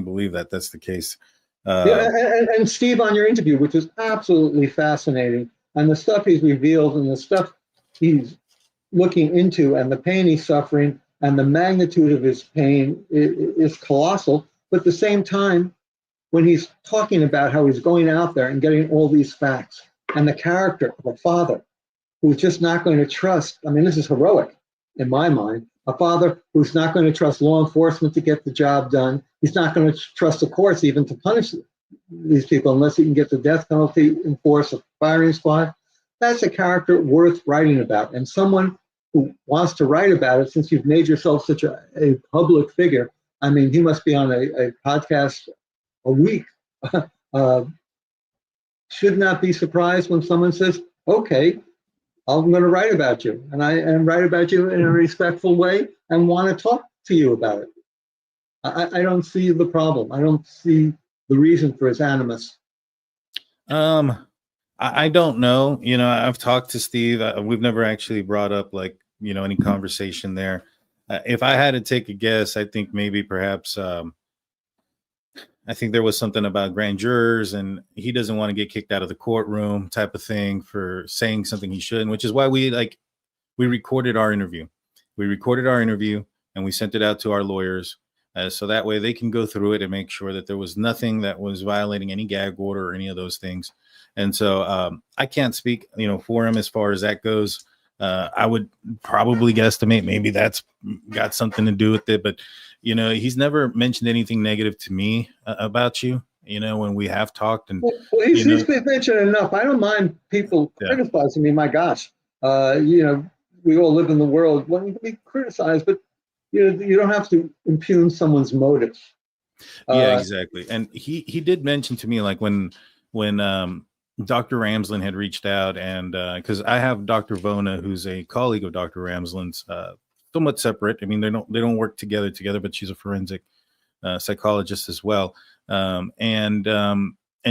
believe that that's the case. And Steve, on your interview, which was absolutely fascinating, and the stuff he's revealed and the stuff he's looking into and the pain he's suffering and the magnitude of his pain is colossal. But at the same time, when he's talking about how he's going out there and getting all these facts and the character of a father who's just not going to trust, I mean, this is heroic in my mind, a father who's not going to trust law enforcement to get the job done. He's not going to trust the courts even to punish these people unless he can get the death penalty enforced, a firing squad. That's a character worth writing about. And someone who wants to write about it, since you've made yourself such a public figure, I mean, he must be on a podcast a week. Should not be surprised when someone says, okay, I'm going to write about you. And write about you in a respectful way and want to talk to you about it. I don't see the problem. I don't see the reason for his animus. I don't know. I've talked to Steve. We've never actually brought up any conversation there. If I had to take a guess, I think maybe perhaps I think there was something about grand jurors and he doesn't want to get kicked out of the courtroom type of thing for saying something he shouldn't, which is why we recorded our interview. We recorded our interview and we sent it out to our lawyers so that way they can go through it and make sure that there was nothing that was violating any gag order or any of those things. And so I can't speak, for him as far as that goes. I would probably guesstimate maybe that's got something to do with it, but he's never mentioned anything negative to me about you, when we have talked. And he's been mentioned enough. I don't mind people criticizing me. My gosh, we all live in the world wanting to be criticized, but you don't have to impugn someone's motives. Yeah, exactly. And he did mention to me, like when Dr. Ramsland had reached out, and because I have Dr. Vona, who's a colleague of Dr. Ramsland's, somewhat separate. I mean, they don't work together, but she's a forensic psychologist as well. And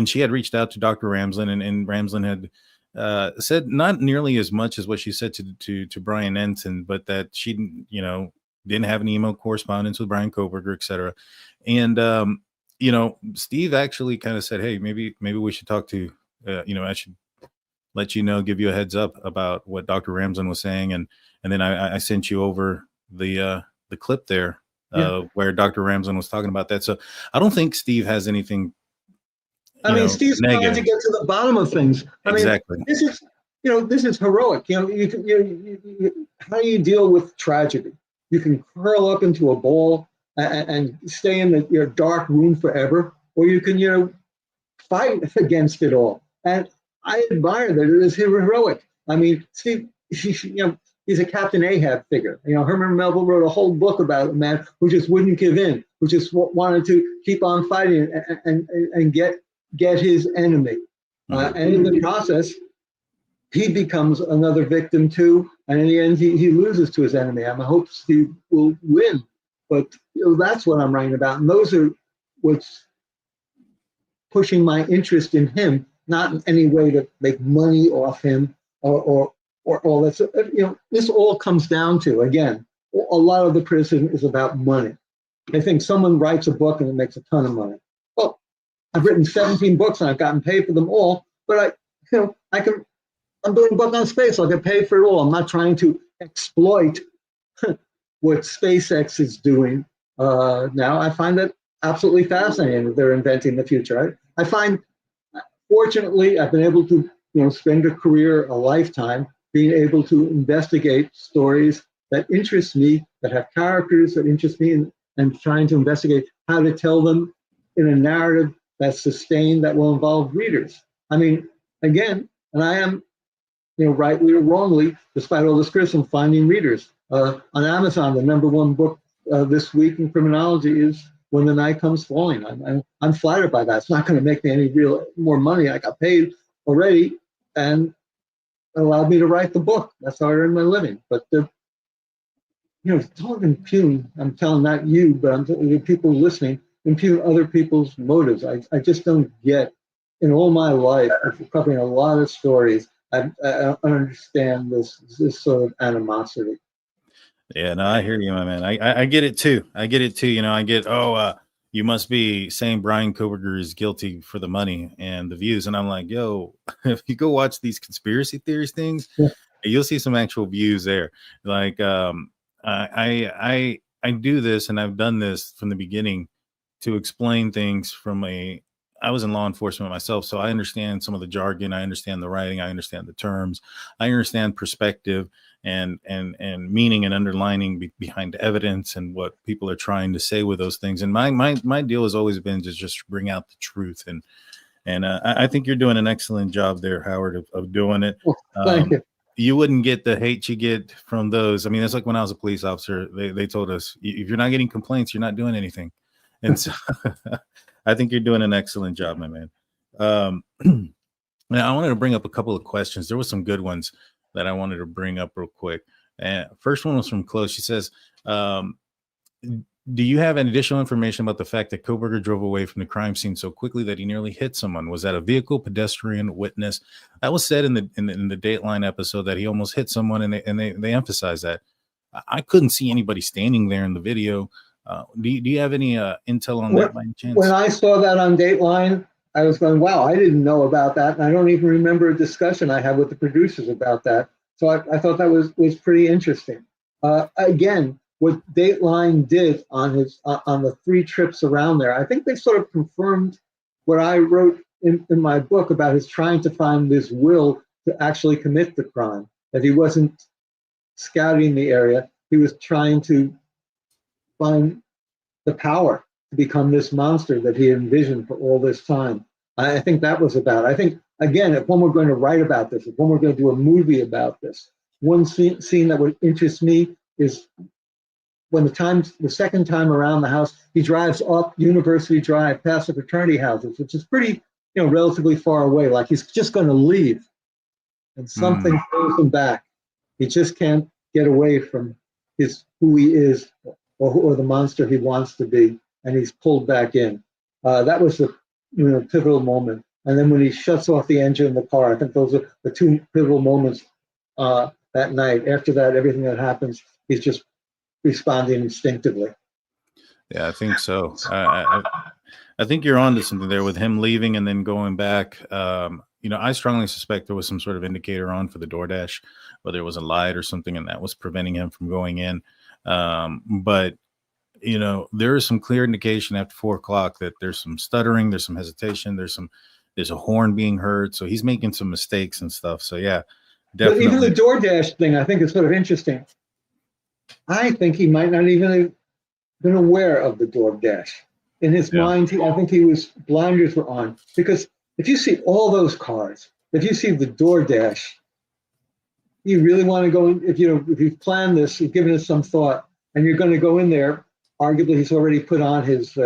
she had reached out to Dr. Ramsland, and Ramsland had said not nearly as much as what she said to Bryan Ensign, but that she didn't have an email correspondence with Bryan Kohberger, et cetera. And Steve actually kind of said, hey, maybe we should talk to I should let give you a heads up about what Dr. Ramsland was saying. And then I sent you over the clip there where Dr. Ramsland was talking about that. So I don't think Steve has anything. Steve's negative. trying to get to the bottom of things. Exactly. This is this is heroic. How do you deal with tragedy? You can curl up into a ball and stay in your dark room forever, or you can, fight against it all. And I admire that it is heroic. I mean, Steve, he's a Captain Ahab figure. Herman Melville wrote a whole book about a man who just wouldn't give in, who just wanted to keep on fighting and get his enemy. And in the process, he becomes another victim too. And in the end, he loses to his enemy. I hope Steve will win. But that's what I'm writing about. And those are what's pushing my interest in him, not in any way to make money off him or all that. This all comes down to, again, a lot of the criticism is about money. They think someone writes a book and it makes a ton of money. Well, I've written 17 books and I've gotten paid for them all, but I'm doing a book on space, so I get paid for it all. I'm not trying to exploit what SpaceX is doing now. I find that absolutely fascinating that they're inventing the future. I find, fortunately, I've been able to spend a career, a lifetime, being able to investigate stories that interest me, that have characters that interest me, and trying to investigate how to tell them in a narrative that's sustained, that will involve readers. I mean, again, and I am, rightly or wrongly, despite all this criticism, finding readers. On Amazon, the #1 book this week in criminology is When the Night Comes Falling. I'm flattered by that. It's not going to make me any real more money. I got paid already, and it allowed me to write the book. That's how I earn my living. But don't impugn. I'm telling not you, but I'm telling the people listening, impugn other people's motives. I just don't get. In all my life, after covering a lot of stories, I understand this sort of animosity. Yeah, no, I hear you, my man. I get it too. I get, you must be saying Bryan Kohberger is guilty for the money and the views. And I'm like, yo, if you go watch these conspiracy theories things, you'll see some actual views there. Like, I do this, and I've done this from the beginning to explain things I was in law enforcement myself, so I understand some of the jargon. I understand the writing. I understand the terms. I understand perspective and meaning and underlining behind evidence and what people are trying to say with those things. And my deal has always been to just bring out the truth. And I think you're doing an excellent job there, Howard, of doing it. Well, thank you. You wouldn't get the hate you get from those. I mean, it's like when I was a police officer, they told us, if you're not getting complaints, you're not doing anything. And so I think you're doing an excellent job, my man. Now I wanted to bring up a couple of questions. There were some good ones that I wanted to bring up real quick. First one was from Chloe. She says, do you have any additional information about the fact that Kohberger drove away from the crime scene so quickly that he nearly hit someone? Was that a vehicle, pedestrian, witness? That was said in the Dateline episode that he almost hit someone, and they emphasized that. I couldn't see anybody standing there in the video. Do you have any intel on that by any chance? When I saw that on Dateline, I was going, wow, I didn't know about that. And I don't even remember a discussion I had with the producers about that. So I thought that was pretty interesting. Again, what Dateline did on the 3 trips around there, I think they sort of confirmed what I wrote in my book about his trying to find this will to actually commit the crime, that he wasn't scouting the area. He was trying to find the power to become this monster that he envisioned for all this time. I think that was about. I think, again, if one were going to write about this, if one were going to do a movie about this, one scene that would interest me is when the second time around the house, he drives up University Drive past the fraternity houses, which is pretty, relatively far away, like he's just going to leave. And something pulls him back. He just can't get away from who he is or the monster he wants to be, and he's pulled back in. That was the pivotal moment. And then when he shuts off the engine in the car, I think those are the 2 pivotal moments that night. After that, everything that happens, he's just responding instinctively. Yeah, I think so. I think you're onto something there with him leaving and then going back. I strongly suspect there was some sort of indicator on for the DoorDash, whether it was a light or something, and that was preventing him from going in. But there is some clear indication after 4 o'clock that there's some stuttering, there's some hesitation, there's a horn being heard. So he's making some mistakes and stuff. So yeah, But even the Definitely. DoorDash thing, I think is sort of interesting. I think he might not even have been aware of the DoorDash. In his Yeah. mind, I think blinders were on. Because if you see all those cars, if you see the DoorDash, you really want to go in, if you've planned this, you've given it some thought, and you're going to go in there, arguably he's already put on his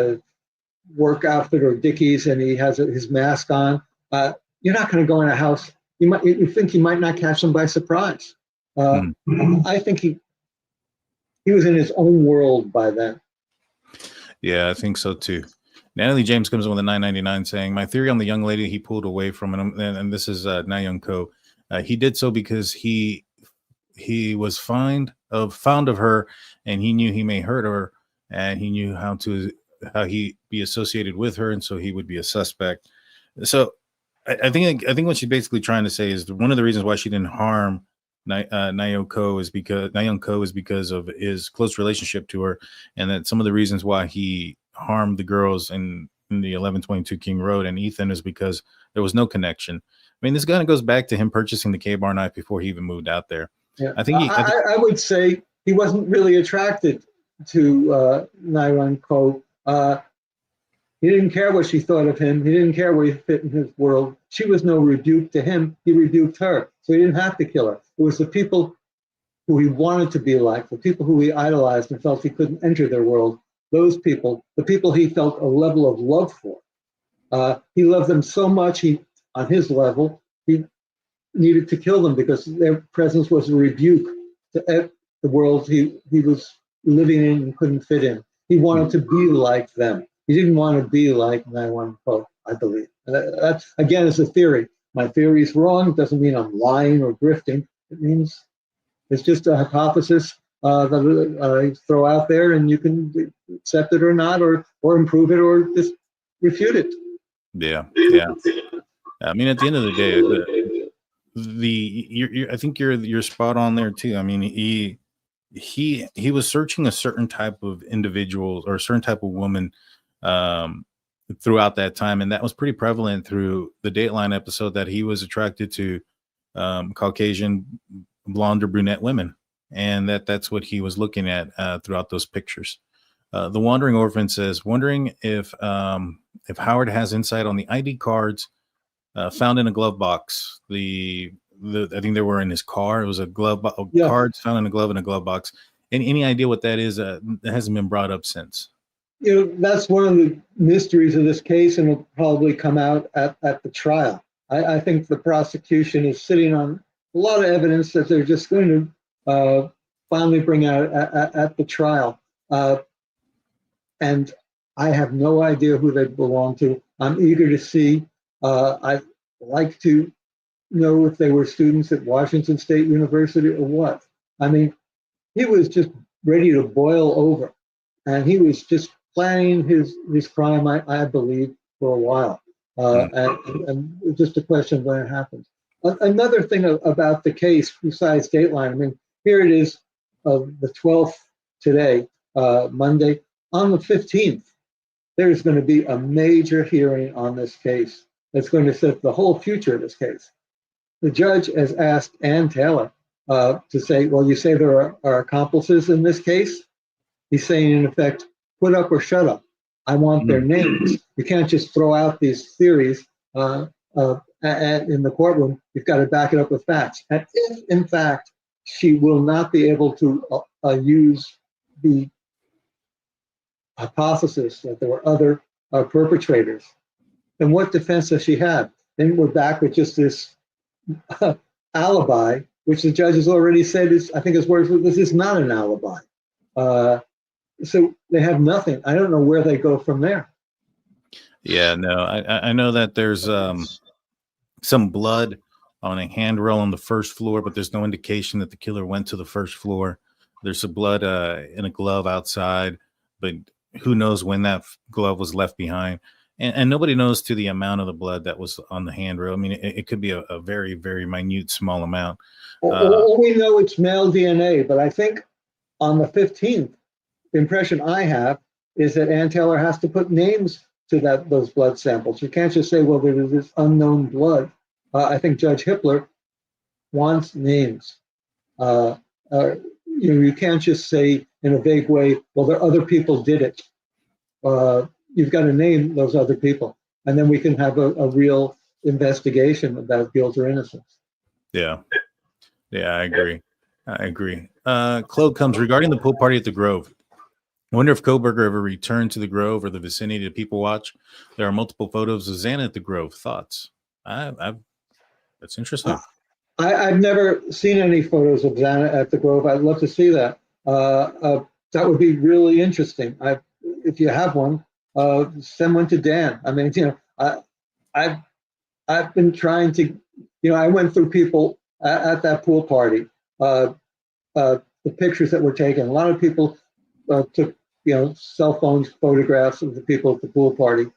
work outfit or Dickies and he has his mask on. You're not going to go in a house. You think you might not catch them by surprise. Hmm. I think he was in his own world by then. Yeah, I think so too. Natalie James comes in with a 9.99 saying, "My theory on the young lady he pulled away from, and this is Na Young Ko. He did so because he was fond of her, and he knew he may hurt her, and he knew how he be associated with her, and so he would be a suspect." So I think what she's basically trying to say is one of the reasons why she didn't harm Na Young Ko is because of his close relationship to her, and that some of the reasons why he harmed the girls in the 1122 King Road and Ethan is because there was no connection. I mean, this kind of goes back to him purchasing the K-Bar knife before he even moved out there. Yeah. I I would say he wasn't really attracted to Na Young Ko. He didn't care what she thought of him. He didn't care where he fit in his world. She was no rebuke to him. He rebuked her. So he didn't have to kill her. It was the people who he wanted to be like, the people who he idolized and felt he couldn't enter their world. Those people, the people he felt a level of love for. He loved them so much, on his level, he needed to kill them because their presence was a rebuke to the world he was living in and couldn't fit in. He wanted to be like them. He didn't want to be like Na Young Ko, I believe. That, again, is a theory. My theory is wrong. It doesn't mean I'm lying or grifting. It means it's just a hypothesis that I throw out there, and you can accept it or not, or improve it, or just refute it. Yeah. I mean, at the end of the day, I think you're spot on there too. I mean, he was searching a certain type of individual or a certain type of woman throughout that time, and that was pretty prevalent through the Dateline episode that he was attracted to Caucasian blonde or brunette women, and that's what he was looking at throughout those pictures. The Wandering Orphan says, wondering if Howard has insight on the ID cards found in a glove box. I think they were in his car. It was a cards found in a glove box. Any idea what that is? That hasn't been brought up since. That's one of the mysteries of this case, and will probably come out at the trial. I think the prosecution is sitting on a lot of evidence that they're just going to finally bring out at the trial. And I have no idea who they belong to. I'm eager to see. I'd like to know if they were students at Washington State University or what. I mean, he was just ready to boil over, and he was just planning his crime, I believe, for a while. And just a question of when it happens. Another thing about the case, besides Dateline, I mean, here it is, the 12th today, Monday. On the 15th, there's going to be a major hearing on this case that's going to set the whole future of this case. The judge has asked Ann Taylor to say, well, you say there are accomplices in this case? He's saying, in effect, put up or shut up. I want their names. You can't just throw out these theories in the courtroom. You've got to back it up with facts. And if, in fact, she will not be able to use the hypothesis that there were other perpetrators, then what defense does she have? Then we're back with just this alibi, which the judge has already said is, I think his words were, this is not an alibi. So they have nothing. I don't know where they go from there. Yeah, no, I know that there's some blood on a handrail on the first floor, but there's no indication that the killer went to the first floor. There's some blood in a glove outside, but who knows when that glove was left behind. And nobody knows to the amount of the blood that was on the handrail. I mean, it could be a very, very minute, small amount. All we know, it's male DNA, but I think on the 15th, the impression I have is that Ann Taylor has to put names to those blood samples. You can't just say, well, there was this unknown blood. I think Judge Hippler wants names. You can't just say in a vague way, well, there other people did it. You've got to name those other people, and then we can have a real investigation about guilt or innocence. Yeah, I agree. Claude comes regarding the pool party at the Grove. I wonder if Kohberger ever returned to the Grove or the vicinity to people watch. There are multiple photos of Xana at the Grove. Thoughts? That's interesting. I've never seen any photos of Xana at the Grove. I'd love to see that. That would be really interesting. If you have one, send one to Dan. I mean, I've been trying to, I went through people at that pool party. The pictures that were taken. A lot of people took, cell phones, photographs of the people at the pool party,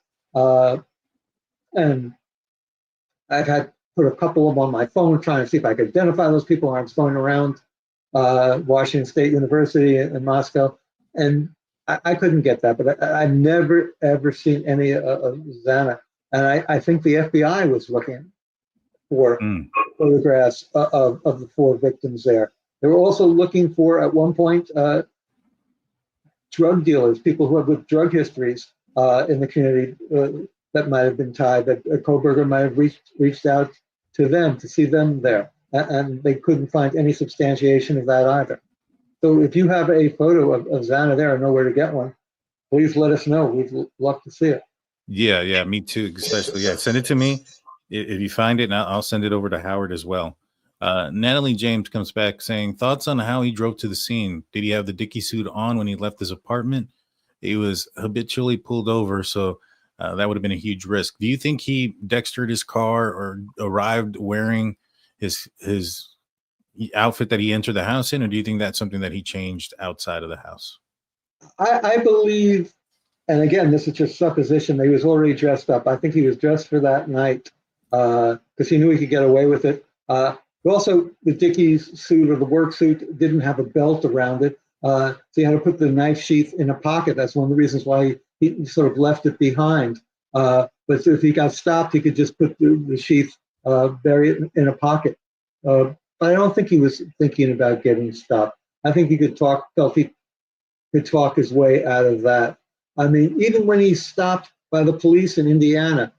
and I've had put a couple of them on my phone, trying to see if I could identify those people. I was going around Washington State University in Moscow, and I couldn't get that. But I've never ever seen any of Xana, and I think the FBI was looking for photographs of the 4 victims there. They were also looking for, at one point, drug dealers, people who have with drug histories in the community that might have been tied, that Kohberger might have reached out to them to see them there. And they couldn't find any substantiation of that either. So if you have a photo of Xana there and know where to get one, please let us know. We'd love to see it. Yeah, me too, especially. Yeah, send it to me if you find it, and I'll send it over to Howard as well. Natalie James comes back saying, thoughts on how he drove to the scene. Did he have the Dickie suit on when he left his apartment? He was habitually pulled over, so that would have been a huge risk. Do you think he dextered his car or arrived wearing his outfit that he entered the house in, or do you think that's something that he changed outside of the house? I believe, and again, this is just supposition, that he was already dressed up. I think he was dressed for that night because he knew he could get away with it. Also, the Dickie's suit or the work suit didn't have a belt around it, so he had to put the knife sheath in a pocket. That's one of the reasons why he sort of left it behind. But if he got stopped, he could just put the sheath, bury it in a pocket. But I don't think he was thinking about getting stopped. I think he felt he could talk his way out of that. I mean, even when he's stopped by the police in Indiana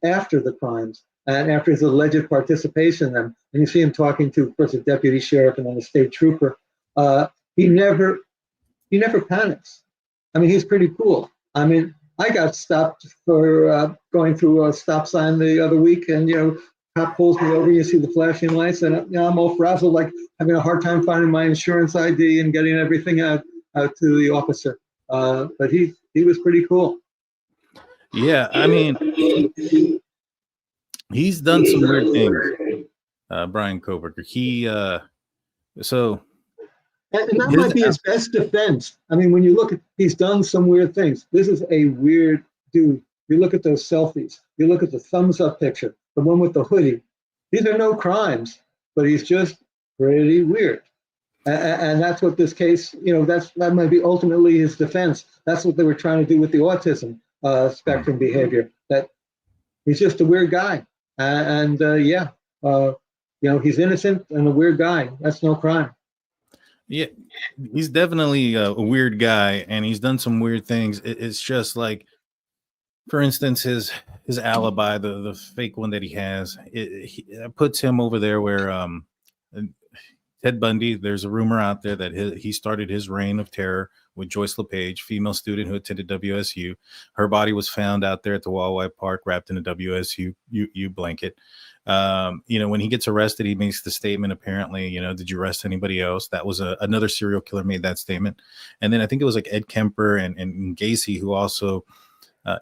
after the crimes and after his alleged participation in them, and you see him talking to, of course, a deputy sheriff and then a state trooper, he never panics. I mean, he's pretty cool. I mean, I got stopped for going through a stop sign the other week, and cop pulls me over. You see the flashing lights, and I'm all frazzled, like having a hard time finding my insurance ID and getting everything out to the officer. But he was pretty cool. Yeah, I mean, he's done some weird things. Bryan Kohberger. And that might be his best defense. I mean, when you look at, he's done some weird things. This is a weird dude. You look at those selfies. You look at the thumbs up picture, the one with the hoodie. These are no crimes, but he's just pretty weird. And that's what this case, that might be ultimately his defense. That's what they were trying to do with the autism spectrum behavior. That he's just a weird guy. He's innocent and a weird guy. That's no crime. Yeah, he's definitely a weird guy, and he's done some weird things. It's just like, for instance, his alibi, the fake one that he has, it puts him over there where Ted Bundy. There's a rumor out there that he started his reign of terror with Joyce LePage, female student who attended WSU. Her body was found out there at the Walleye Park, wrapped in a WSU blanket. When he gets arrested, he makes the statement, apparently, did you arrest anybody else? That was another serial killer made that statement. And then I think it was like Ed Kemper and Gacy who also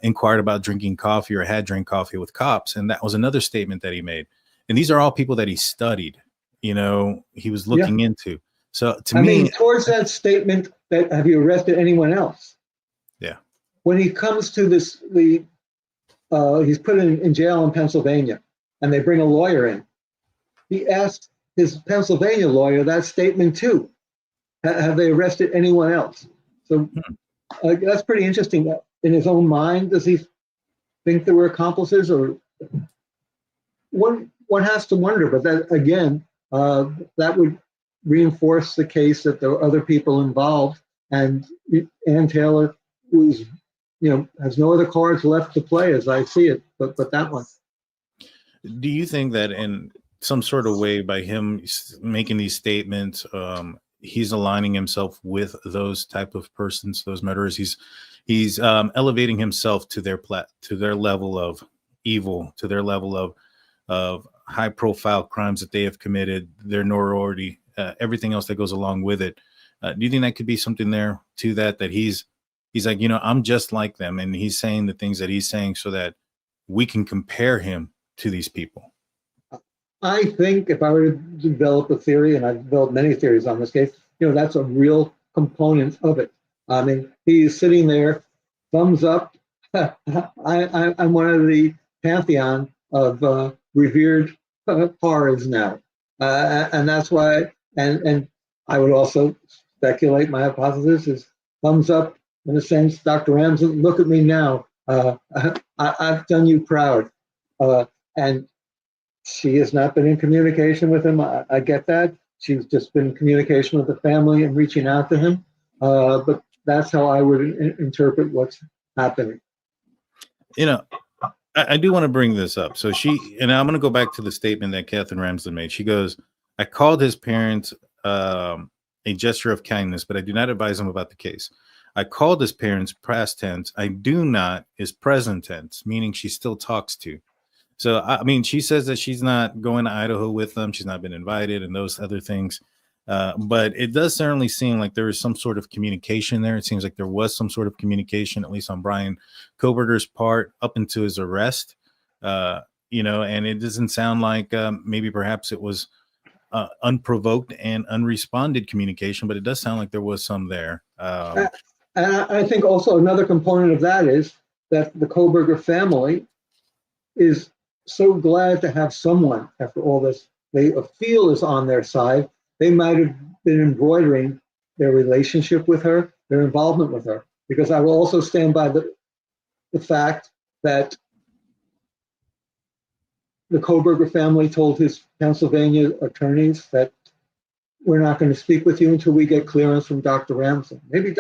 inquired about drinking coffee or had drank coffee with cops. And that was another statement that he made. And these are all people that he studied, he was looking into. So to me, towards that statement that have you arrested anyone else? Yeah. When he comes to this, he's put in jail in Pennsylvania. And they bring a lawyer in. He asked his Pennsylvania lawyer that statement too. Have they arrested anyone else? So that's pretty interesting. In his own mind, does he think there were accomplices? Or one has to wonder. But that again, that would reinforce the case that there were other people involved, and Ann Taylor was, has no other cards left to play as I see it, but that one. Do you think that in some sort of way, by him making these statements, he's aligning himself with those type of persons, those murderers? He's elevating himself to their level of evil, to their level of high profile crimes that they have committed, their notoriety, everything else that goes along with it. Do you think that could be something there to that he's like, I'm just like them, and he's saying the things that he's saying so that we can compare him to these people? I think if I were to develop a theory, and I've developed many theories on this case, that's a real component of it. I mean, he's sitting there, thumbs up. I'm one of the pantheon of revered horrors now, and that's why. And I would also speculate, my hypothesis is thumbs up in a sense. Dr. Ramsland, look at me now. I've done you proud. And she has not been in communication with him. I get that. She's just been in communication with the family and reaching out to him. But that's how I would interpret what's happening. I do want to bring this up. So and I'm going to go back to the statement that Catherine Ramsland made. She goes, I called his parents a gesture of kindness, but I do not advise them about the case. I called his parents past tense. I do not is present tense, meaning she still talks to. So, I mean, she says that she's not going to Idaho with them. She's not been invited and those other things. But it does certainly seem like there is some sort of communication there. It seems like there was some sort of communication, at least on Bryan Kohberger's part, up into his arrest. And it doesn't sound like maybe perhaps it was unprovoked and unresponded communication, but it does sound like there was some there. And I think also another component of that is that the Kohberger family is so glad to have someone, after all this, they feel is on their side. They might have been embroidering their relationship with her, their involvement with her, because I will also stand by the fact that the Kohberger family told his Pennsylvania attorneys that we're not going to speak with you until we get clearance from Dr. Ramsland. Maybe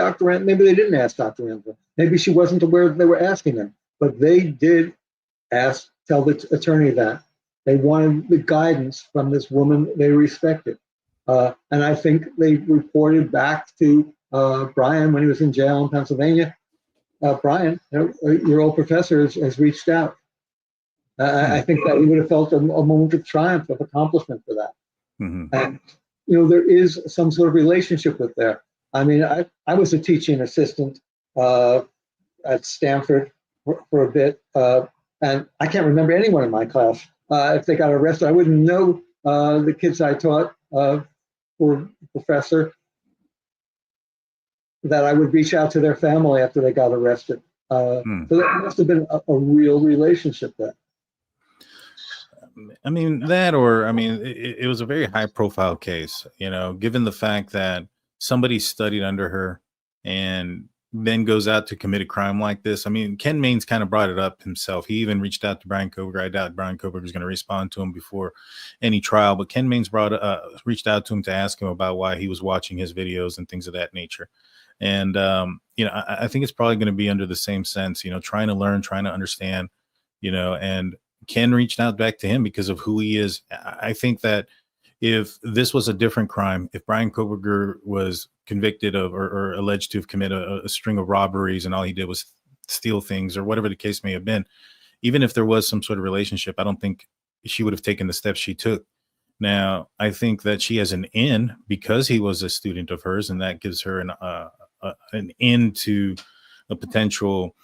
maybe they didn't ask Dr. Ramsland. Maybe she wasn't aware that they were asking them, but they did tell the attorney that they wanted the guidance from this woman they respected. And I think they reported back to Bryan when he was in jail in Pennsylvania. Bryan, your old professor has reached out. I think that he would have felt a moment of triumph, of accomplishment for that. Mm-hmm. And, there is some sort of relationship with there. I mean, I was a teaching assistant at Stanford for a bit, and I can't remember anyone in my class. If they got arrested, I wouldn't know the kids I taught for professor, that I would reach out to their family after they got arrested. So that must have been a real relationship there. I mean, it was a very high profile case, given the fact that somebody studied under her and then goes out to commit a crime like this. I mean, Ken Maines kind of brought it up himself. He even reached out to Bryan Kohberger. I doubt Bryan Kohberger was going to respond to him before any trial, but Ken Maines reached out to him to ask him about why he was watching his videos and things of that nature. And, I think it's probably going to be under the same sense, trying to learn, trying to understand, and Ken reached out back to him because of who he is. I think that if this was a different crime, if Bryan Kohberger was convicted of or alleged to have committed a string of robberies and all he did was steal things or whatever the case may have been, even if there was some sort of relationship, I don't think she would have taken the steps she took. Now, I think that she has an in because he was a student of hers, and that gives her an in to a potential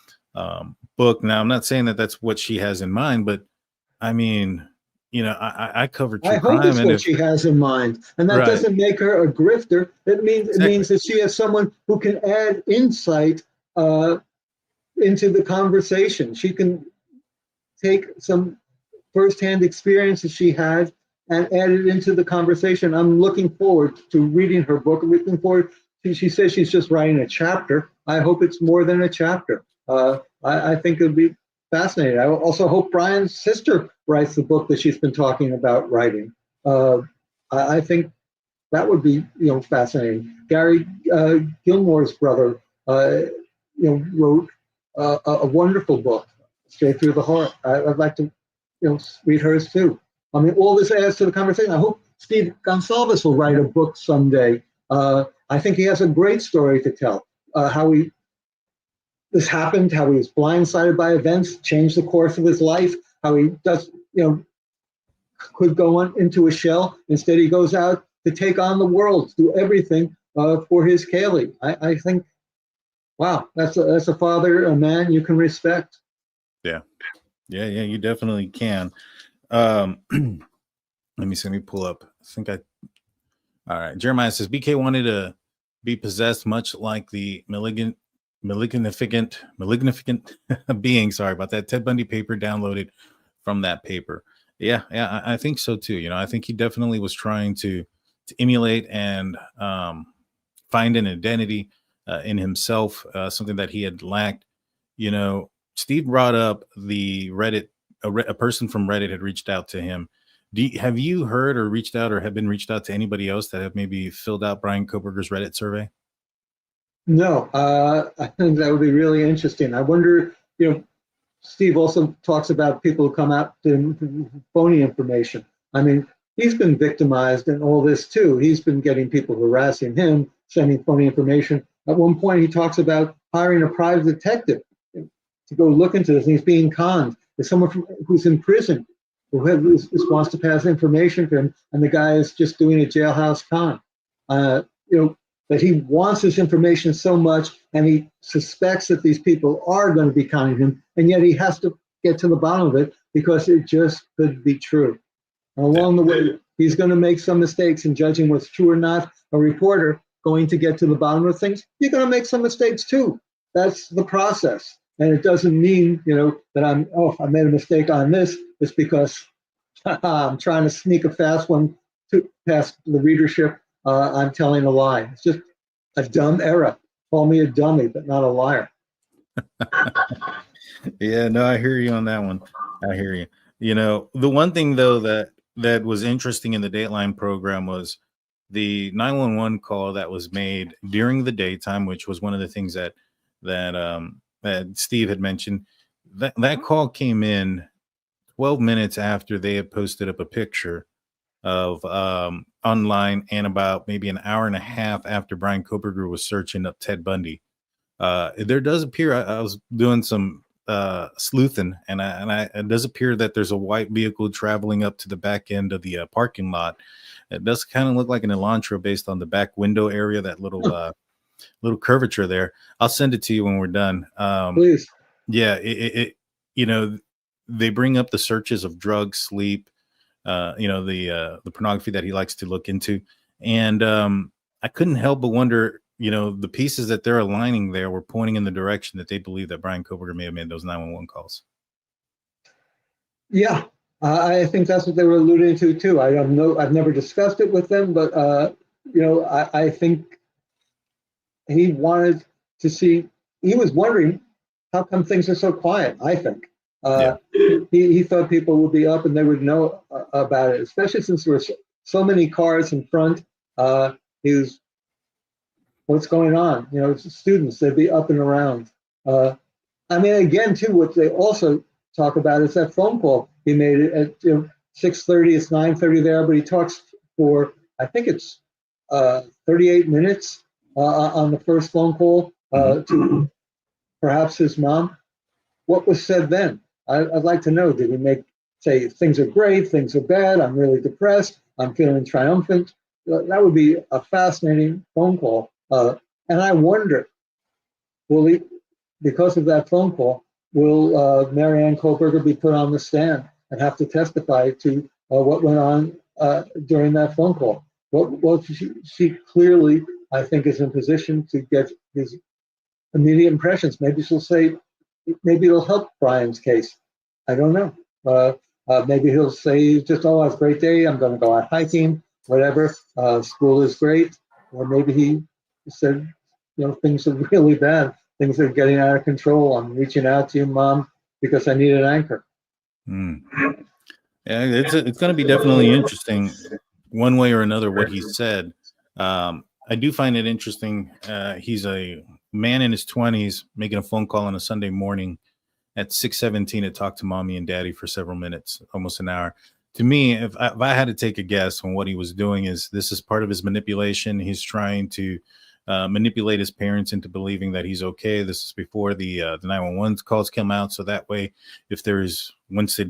book. Now, I'm not saying that that's what she has in mind, but I mean, I covered true crime. I hope it's what she has in mind, and that Right. doesn't make her a grifter. It means that she has someone who can add insight into the conversation. She can take some firsthand experiences she had and add it into the conversation. I'm looking forward to reading her book. She says she's just writing a chapter. I hope it's more than a chapter. I think it would be fascinating. I also hope Bryan's sister writes the book that she's been talking about writing. I think that would be, fascinating. Gary Gilmore's brother, wrote a wonderful book, Straight Through the Heart. I'd like to, read hers too. I mean, all this adds to the conversation. I hope Steve Goncalves will write a book someday. I think he has a great story to tell. How this happened, how he was blindsided by events, changed the course of his life, how he does, could go on into a shell. Instead, he goes out to take on the world, do everything for his Kaylee. I think, wow, that's a father, a man you can respect. Yeah, you definitely can. Let me pull up. All right. Jeremiah says BK wanted to be possessed much like the malignant being. Sorry about that. Ted Bundy paper downloaded from that paper. Yeah, I think so too. I think he definitely was trying to emulate and find an identity in himself, something that he had lacked. Steve brought up the Reddit. A person from Reddit had reached out to him. Have you heard or reached out or have been reached out to anybody else that have maybe filled out Bryan Kohberger's Reddit survey? No, I think that would be really interesting. I wonder, Steve also talks about people who come out to phony information. I mean, he's been victimized in all this too. He's been getting people harassing him, sending phony information. At one point, he talks about hiring a private detective to go look into this, and he's being conned. There's someone who's in prison who wants to pass information to him, and the guy is just doing a jailhouse con. That he wants this information so much, and he suspects that these people are going to be conning him, and yet he has to get to the bottom of it because it just could be true. And along the way, he's going to make some mistakes in judging what's true or not. A reporter going to get to the bottom of things, you're going to make some mistakes too. That's the process. And it doesn't mean, that I made a mistake on this. It's because I'm trying to sneak a fast one past the readership. I'm telling a lie. It's just a dumb error. Call me a dummy, but not a liar. Yeah, no, I hear you on that one. I hear you. The one thing though that was interesting in the Dateline program was the 911 call that was made during the daytime, which was one of the things that Steve had mentioned. That call came in 12 minutes after they had posted up a picture of online, and about maybe an hour and a half after Bryan Kohberger was searching up Ted Bundy. There does appear, I was doing some sleuthing, and it does appear that there's a white vehicle traveling up to the back end of the parking lot. It does kind of look like an Elantra based on the back window area, that little curvature there. I'll send it to you when we're done. Please. Yeah, they bring up the searches of drugs, sleep, the pornography that he likes to look into. And I couldn't help but wonder, the pieces that they're aligning there were pointing in the direction that they believe that Bryan Kohberger may have made those 911 calls. Yeah, I think that's what they were alluding to too. I don't know. I've never discussed it with them, but I think he wanted to see. He was wondering how come things are so quiet. I think he thought people would be up and they would know about it, especially since there were so many cars in front. He was, what's going on? Students, they'd be up and around. I mean, again, too, what they also talk about is that phone call he made at 6:30. It's 9:30 there, but he talks for, I think it's 38 minutes on the first phone call to perhaps his mom. What was said then? I'd like to know. Did he say things are great, things are bad, I'm really depressed, I'm feeling triumphant? That would be a fascinating phone call. And I wonder, because of that phone call, will Marianne Kohberger be put on the stand and have to testify to what went on during that phone call? Well, she clearly, I think, is in position to get his immediate impressions. Maybe she'll say, maybe it'll help Bryan's case. I don't know. Maybe he'll say just, oh, it's a great day, I'm going to go out hiking, whatever. School is great. Or maybe he said, things are really bad. Things are getting out of control. I'm reaching out to you, Mom, because I need an anchor. Yeah, it's going to be definitely interesting one way or another what he said. I do find it interesting. He's a man in his 20s making a phone call on a Sunday morning at 6:17 to talk to mommy and daddy for several minutes, almost an hour. To me, if I had to take a guess on what he was doing, is this is part of his manipulation. He's trying to manipulate his parents into believing that he's okay. This is before the 911 calls come out. So that way, if there is, once it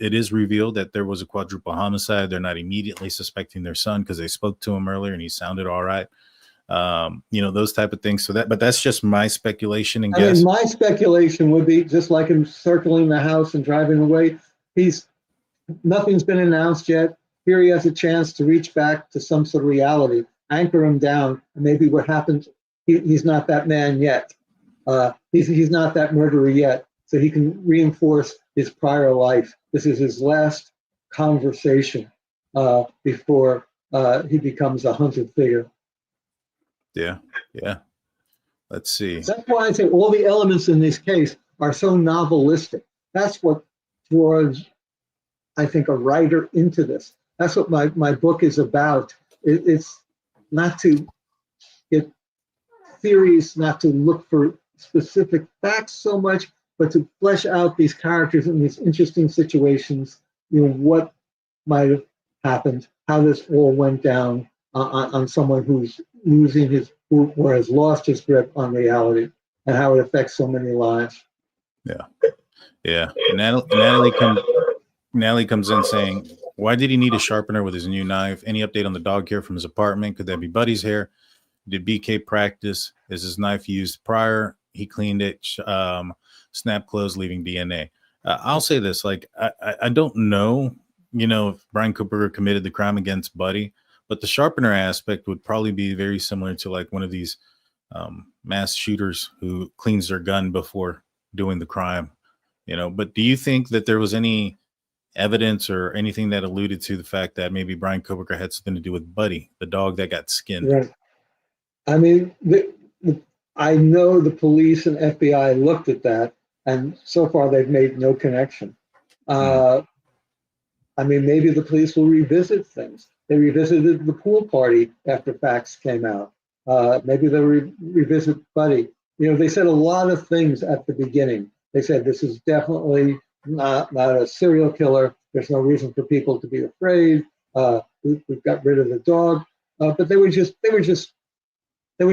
is revealed that there was a quadruple homicide, they're not immediately suspecting their son because they spoke to him earlier and he sounded all right. Those type of things. But that's just my speculation and guess. I mean, my speculation would be just like him circling the house and driving away. Nothing's been announced yet. Here he has a chance to reach back to some sort of reality, anchor him down, and maybe what happens, he's not that man yet. He's not that murderer yet, so he can reinforce his prior life. This is his last conversation before he becomes a hunted figure. Yeah. Let's see. That's why I say all the elements in this case are so novelistic. That's what draws, I think, a writer into this. That's what my book is about. It's not to get theories, not to look for specific facts so much, but to flesh out these characters in these interesting situations, what might have happened, how this all went down on someone who's or has lost his grip on reality, and how it affects so many lives. Yeah. Natalie comes in saying, why did he need a sharpener with his new knife? Any update on the dog hair from his apartment? Could that be Buddy's hair? Did BK practice? Is his knife used prior? He cleaned it, snap closed, leaving DNA. I'll say this, I don't know, if Bryan Kohberger committed the crime against Buddy, but the sharpener aspect would probably be very similar to like one of these mass shooters who cleans their gun before doing the crime, But do you think that there was any evidence or anything that alluded to the fact that maybe Bryan Kohberger had something to do with Buddy, the dog that got skinned? Right. I mean, I know the police and FBI looked at that, and so far they've made no connection. I mean, maybe the police will revisit things. They revisited the pool party after facts came out. Maybe they'll revisit Buddy. They said a lot of things at the beginning. They said this is definitely not a serial killer. There's no reason for people to be afraid. We've got rid of the dog. But they were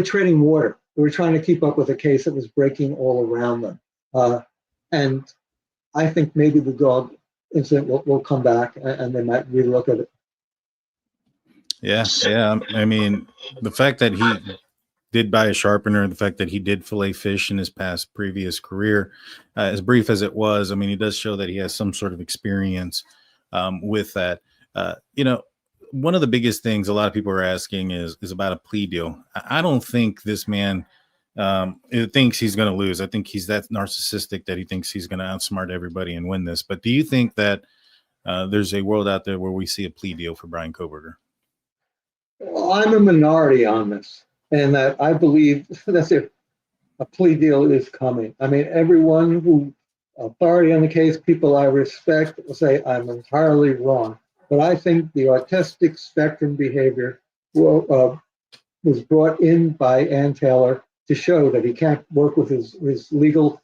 treading water. They were trying to keep up with a case that was breaking all around them. And I think maybe the dog incident will come back and they might relook at it. Yeah. I mean, the fact that he did buy a sharpener, the fact that he did fillet fish in his previous career, as brief as it was, I mean, he does show that he has some sort of experience with that. One of the biggest things a lot of people are asking is about a plea deal. I don't think this man thinks he's going to lose. I think he's that narcissistic that he thinks he's going to outsmart everybody and win this. But do you think that there's a world out there where we see a plea deal for Bryan Kohberger? Well, I'm a minority on this, and that I believe that's a plea deal is coming. I mean, everyone who authority on the case, people I respect, will say I'm entirely wrong. But I think the autistic spectrum behavior was brought in by Ann Taylor to show that he can't work with his legal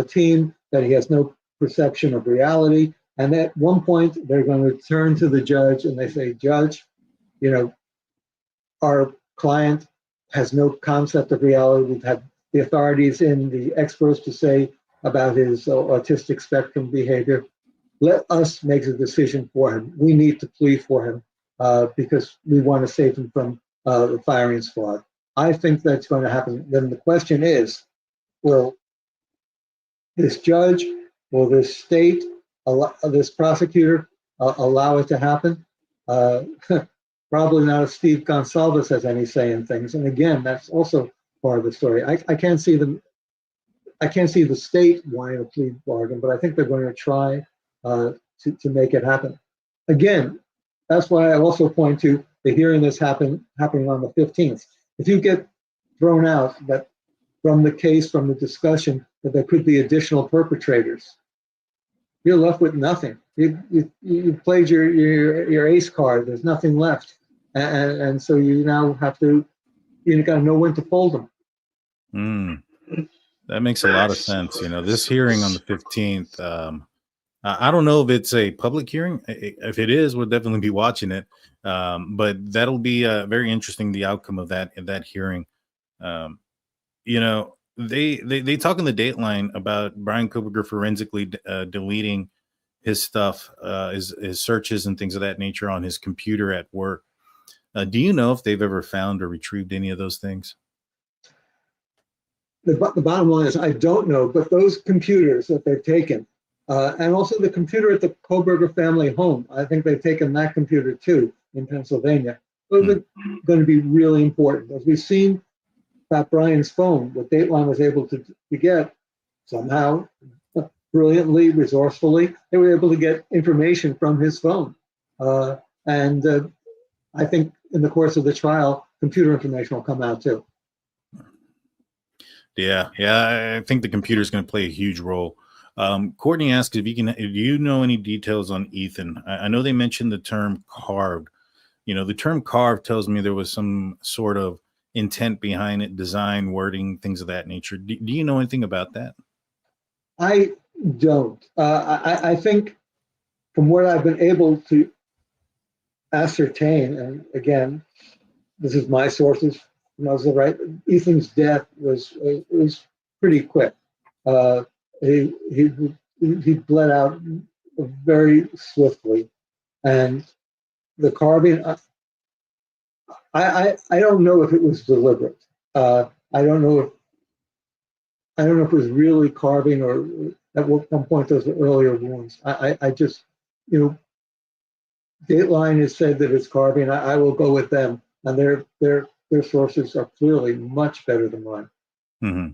team, that he has no perception of reality. And at one point, they're going to turn to the judge and they say, Judge, our client has no concept of reality. We've had the authorities and the experts to say about his autistic spectrum behavior. Let us make the decision for him. We need to plead for him because we want to save him from the firing squad. I think that's going to happen. Then the question is, will this judge, will this state, this prosecutor allow it to happen? Probably not if Steve Goncalves has any say in things. And again, that's also part of the story. I can't see the state wanting a plea bargain, but I think they're going to try to make it happen. Again, that's why I also point to the hearing that's happening on the 15th. If you get thrown out that from the case, from the discussion, that there could be additional perpetrators, you're left with nothing. You played your ace card. There's nothing left, and so you now have to, you got to know when to fold them. That makes a lot of sense. This hearing on the 15th, I don't know if it's a public hearing. If it is, we'll definitely be watching it. But that'll be very interesting, the outcome of that hearing. They talk in the Dateline about Bryan Kohberger forensically deleting his stuff, his searches and things of that nature on his computer at work. Do you know if they've ever found or retrieved any of those things? The bottom line is I don't know, but those computers that they've taken, and also the computer at the Kohberger family home, I think they've taken that computer too in Pennsylvania. Those are going to be really important. As we've seen about Bryan's phone, what Dateline was able to get somehow, brilliantly, resourcefully, they were able to get information from his phone. And I think in the course of the trial, computer information will come out too. Yeah, I think the computer is going to play a huge role. Courtney asks if you know any details on Ethan. I know they mentioned the term carved. The term carved tells me there was some sort of intent behind it, design, wording, things of that nature. Do you know anything about that? I don't. I think from what I've been able to ascertain, and again, this is my sources, right? Ethan's death was pretty quick. He bled out very swiftly, and the carving. I don't know if it was deliberate. I don't know if it was really carving, or at one point those were earlier wounds. I just, Dateline has said that it's carving. I will go with them, and their sources are clearly much better than mine. Mm-hmm.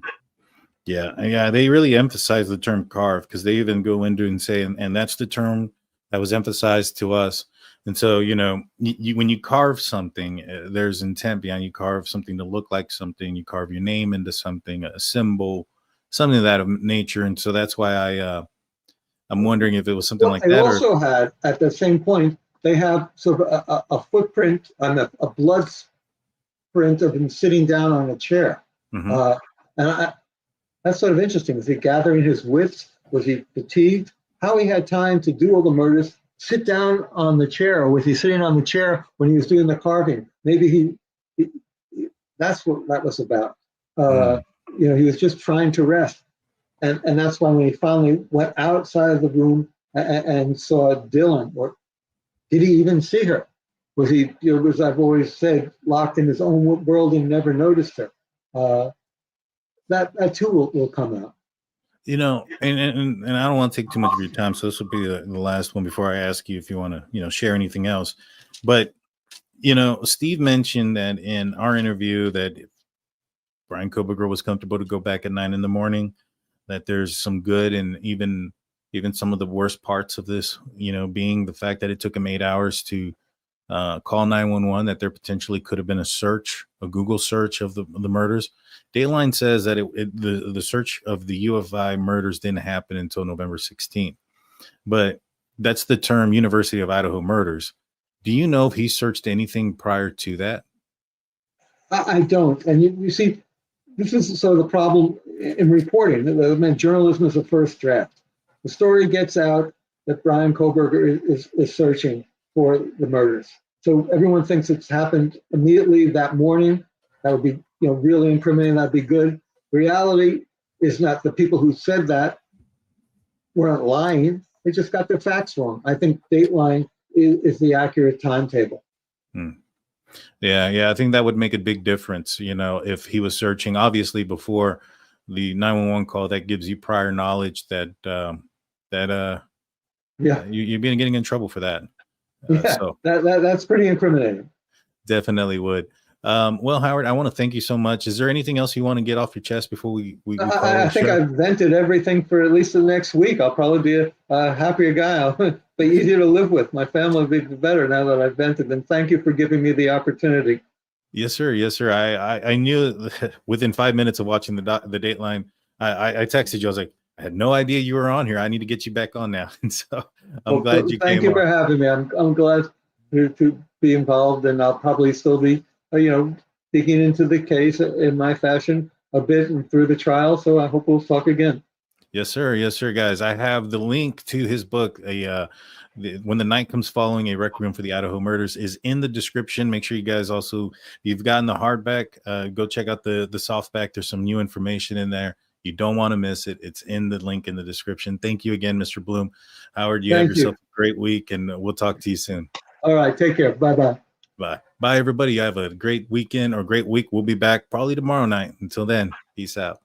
Yeah, they really emphasize the term carve, because they even go into and say, and that's the term that was emphasized to us. And so, when you carve something, there's intent behind. You carve something to look like something. You carve your name into something, a symbol, something of that nature. And so that's why I'm wondering if it was something like that. They also had, at the same point, they have sort of a footprint on a blood print of him sitting down on a chair. Mm-hmm. And that's sort of interesting. Was he gathering his wits? Was he fatigued? How he had time to do all the murders, sit down on the chair, or was he sitting on the chair when he was doing the carving? Maybe that's what that was about. He was just trying to rest. And that's why when he finally went outside of the room and saw Dylan, or did he even see her? Was he, as I've always said, locked in his own world and never noticed her? That too will come out. And I don't want to take too much of your time, so this will be the last one before I ask you if you want to, share anything else. But, Steve mentioned that in our interview that if Bryan Kohberger was comfortable to go back at 9 a.m, that there's some good, and even some of the worst parts of this, being the fact that it took him 8 hours to call 911, that there potentially could have been a Google search of the murders. Dateline says that the search of the U of I murders didn't happen until November 16th. But that's the term University of Idaho murders. Do you know if he searched anything prior to that? I don't. And you see, this is sort of the problem in reporting. Journalism is a first draft. The story gets out that Bryan Kohberger is searching for the murders. So everyone thinks it's happened immediately that morning. That would be, really incriminating. That'd be good. The reality is not the people who said that weren't lying. They just got their facts wrong. I think Dateline is the accurate timetable. Yeah. I think that would make a big difference. If he was searching, obviously before the 911 call, that gives you prior knowledge that you're getting in trouble for that. So that's pretty incriminating. Definitely would. Well, Howard, I want to thank you so much. Is there anything else you want to get off your chest before we I think I've vented everything for at least the next week. I'll probably be a happier guy. I'll be easier to live with. My family will be better now that I've vented. And thank you for giving me the opportunity. Yes, sir. I knew within 5 minutes of watching the Dateline, I texted you. I was like, I had no idea you were on here. I need to get you back on now. And so I'm Well, glad you thank came you for on. having me. I'm glad to be involved, and I'll probably still be, digging into the case in my fashion a bit and through the trial. So I hope we'll talk again. Yes, sir. Yes, sir, guys. I have the link to his book, When the Night Comes Following, a Requiem for the Idaho Murders, is in the description. Make sure you guys also, if you've gotten the hardback, go check out the softback. There's some new information in there. You don't want to miss it. It's in the link in the description. Thank you again, Mr. Blum. Howard, you have yourself a great week, and we'll talk to you soon. All right. Take care. Bye-bye. Bye. Bye, everybody. You have a great weekend or great week. We'll be back probably tomorrow night. Until then, peace out.